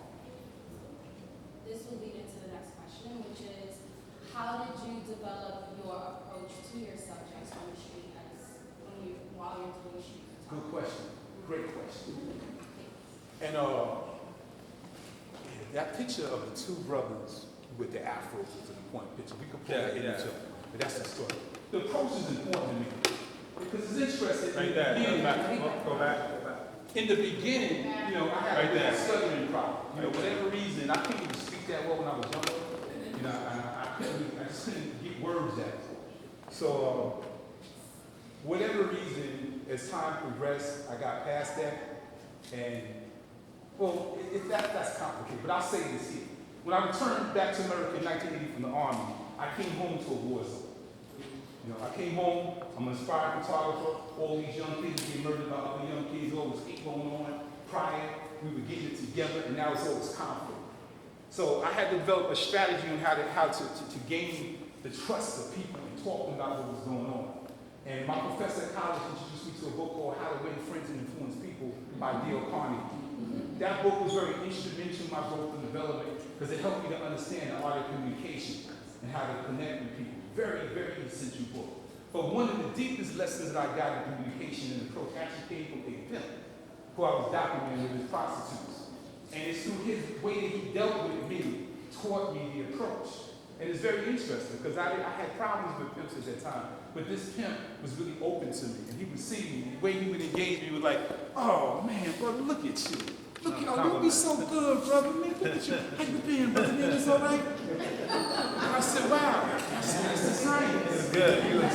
this will lead into the next question, which is, how did you develop your approach to your subjects on the street while you're doing street photography? Good question. Great question. And that picture of the two brothers with the afros is an important picture. We could pull that image up, but that's the story. The approach is important to me because it's interesting. Right there. Go back. In the beginning, you know, I had a stuttering problem. You know, whatever reason, I couldn't even speak that well when I was younger. You know, I just couldn't get words out. So, whatever reason, as time progressed, I got past that. And, well, that's complicated, but I'll say this here. When I returned back to America in 1980 from the Army, I came home to a war zone. You know, I came home, I'm an inspired photographer, all these young kids getting murdered by other young kids, all this hate going on. Prior, we were getting it together, and now it's all this conflict. So I had to develop a strategy on how to gain the trust of people and talk to them about what was going on. And my professor at college introduced me to a book called How to Win Friends and Influence People by Dale Carnegie. That book was very instrumental in my growth and development because it helped me to understand the art of communication and how to connect with people. Very, very essential book. But one of the deepest lessons that I got in communication and approach actually came from a pimp who I was documenting with his prostitutes. And it's through his way that he dealt with me, taught me the approach. And it's very interesting because I had problems with pimps at that time. But this pimp was really open to me. And he would see me. The way he would engage me was like, oh man, brother, look at you. Look, you be so good, brother. Man, look at you. How you been, brother? Man, it's all right? I said, wow. That's the science. You look good. You look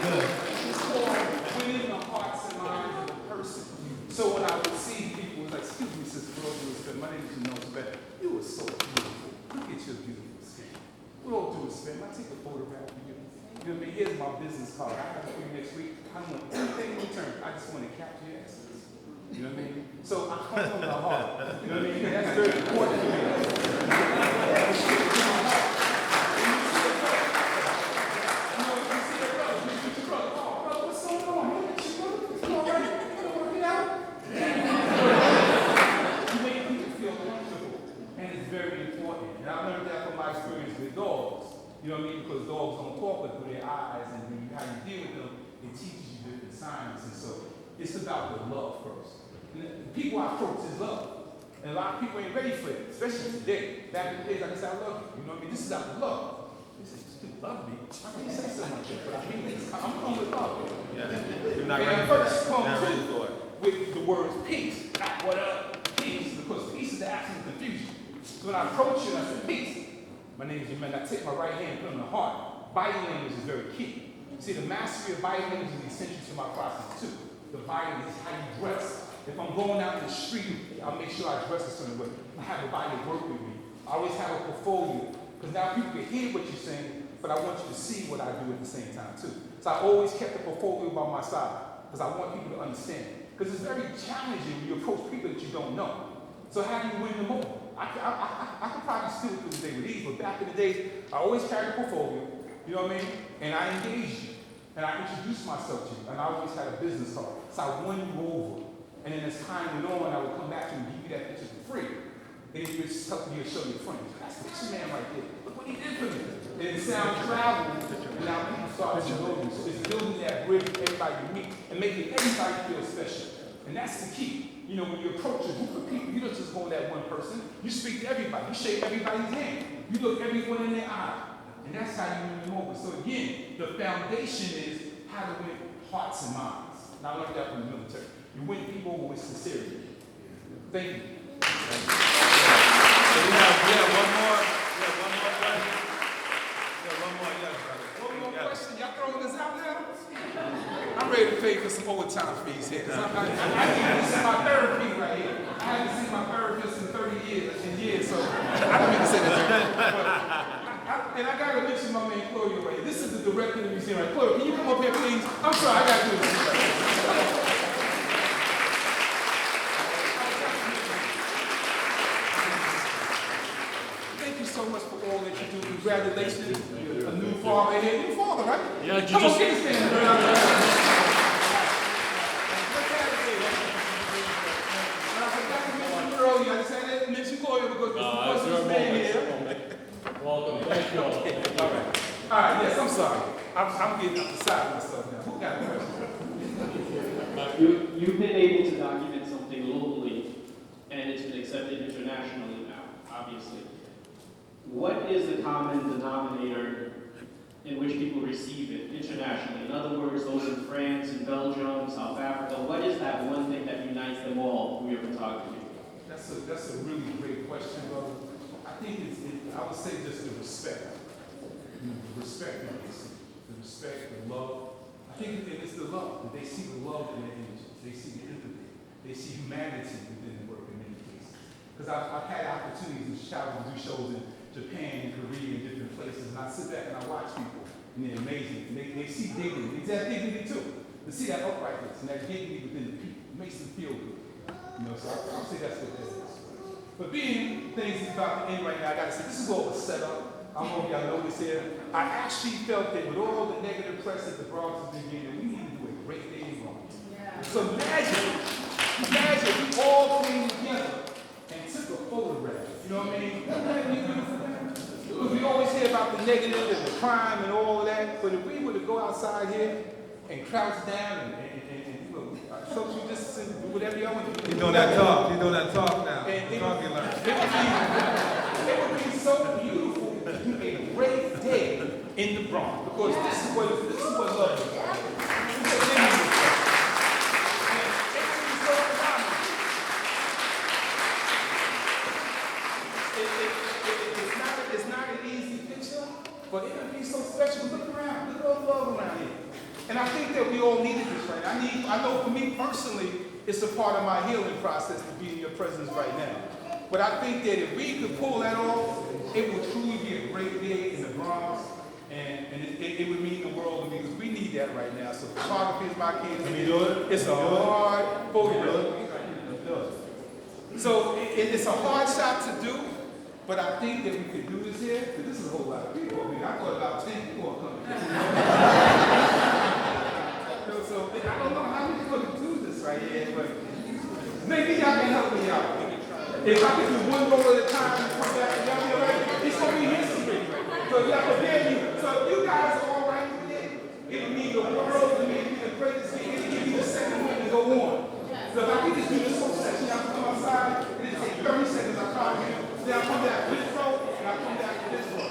good. It's called winning the hearts and minds of the person. So when I would see people, it was like, excuse me, sister, my name is Jamel Shabazz. You were so beautiful. Look at your beautiful skin. With all due respect, I take a photograph of you. You know what I mean? Here's my business card. I have it for you next week. I don't want anything in return. I just want to capture your essence. You know what I mean? So I come from the heart. You know what I mean? That's very important to me. You know what I mean? Because dogs don't talk but through their eyes, and when how you deal with them, it teaches you different signs. And so it's about the love first. And the people I approach is love. And a lot of people ain't ready for it, especially today. Back in the days, I can say, I love you. You know what I mean? This is out of love. They say, you love me? I can't say so much, but I mean this. I'm coming with love. Yeah. You're not And ready I for first that. come Not ready for it. with the words peace, not what up, peace, because peace is the absence of confusion. So when I approach you, I say, peace. My name is Jamel. I take my right hand and put it on the heart. Body language is very key. See, the mastery of body language is essential to my process too. The body is how you dress. If I'm going out in the street, I'll make sure I dress a certain way. I have a body to work with me. I always have a portfolio, because now people can hear what you're saying, but I want you to see what I do at the same time too. So I always kept the portfolio by my side, because I want people to understand. Because it's very challenging when you approach people that you don't know. So how do you win them over? I could probably still do the day with ease, but back in the days, I always carried a portfolio, you know what I mean? And I engaged you, and I introduced myself to you, and I always had a business card. So I won you over. And then as time went on, I would come back to you and give you that picture for free. And then you would show your friends. That's the picture man right there. Look what he did for me. And it sound traveled, and now people start to know you. So it's building that bridge with everybody you meet and making everybody feel special. And that's the key. You know, when you approach a group of people, you don't just go to that one person. You speak to everybody. You shake everybody's hand. You look everyone in their eye. And that's how you win them over. So again, the foundation is how to win hearts and minds. Now I learned that from the military. You win people over with sincerity. Thank you. So we have one more. We have one more question. We have one more. Yes, brother. One more question. Y'all throwing this out now? I'm ready to pay for some overtime fees here. This is my therapy right here. I haven't seen my therapist in 30 years, so I don't mean to say that. And I gotta mention my man Chloe right here. This is the director of the museum, right? Chloe, can you come up here, please? I'm sorry, I gotta do this. Thank you so much for all that you do. Congratulations. You're a new father here. New father, right? Yeah, you Come just- on, get this man. Earlier, I just had to mention Chloe because this is man here. Welcome, thank you all. All right, yes, I'm sorry. I'm getting up the side of myself now. Who got a question? You've been able to document something locally, and it's been accepted internationally now, obviously. What is the common denominator in which people receive it internationally? In other words, those in France, in Belgium, South Africa, what is that one thing that unites them all through your photography? That's a really great question, brother. I think I would say just the respect. The respect that they see. The respect, the love. I think it's the love. That they see the love in their images. They see the empathy. They see humanity within the work in many cases. Because I've had opportunities to travel and do shows in Japan and Korea and different places, and I sit back and I watch people, and they're amazing. And they see dignity. They have dignity too. To see that uprightness and that dignity within the people. It makes them feel good. You know, so I'll say that's what that is. But being things is about to end right now, I gotta say, this is all a setup. I don't know if y'all know this here. I actually felt that with all the negative press that the Bronx has been getting, we need to do a great day in Bronx. Yeah. So imagine we all came together and took a photograph. You know what I mean? Wouldn't that be beautiful? Because we always hear about the negative and the crime and all of that, but if we were to go outside here and crouch down and social distancing, do whatever y'all want to do. He's doing that talk. He's doing that talk now. And it Talk you learn. would be so beautiful to do a great day in the Bronx, because this is what love is about. This is what living is about. And it would be so phenomenal. It's not an easy picture, but it would be so special. Look around. Look at all the love around here. And I think that we all needed this right now. I know for me personally, it's a part of my healing process to be in your presence right now. But I think that if we could pull that off, it would truly be a great day in the Bronx, and it would mean the world to me, because we need that right now. So photography is my kid. Can we do it? It's a hard photograph. So it's a hard shot to do, but I think that we could do this here, because this is a whole lot of people. I mean, I thought about 10 people are coming. So I don't know how we're going to do this right here, but maybe y'all can help me out. If I can do one roll at a time and come back, y'all be all right? It's going to be history. So y'all prepare you. So if you guys are all right with it, it'll mean the world, it'll mean the greatest thing, it'll give you a second one to go on. So if I can just do this whole section, y'all come outside, and it takes 30 seconds, I call you. Then I come back to this row, and I come back to this row.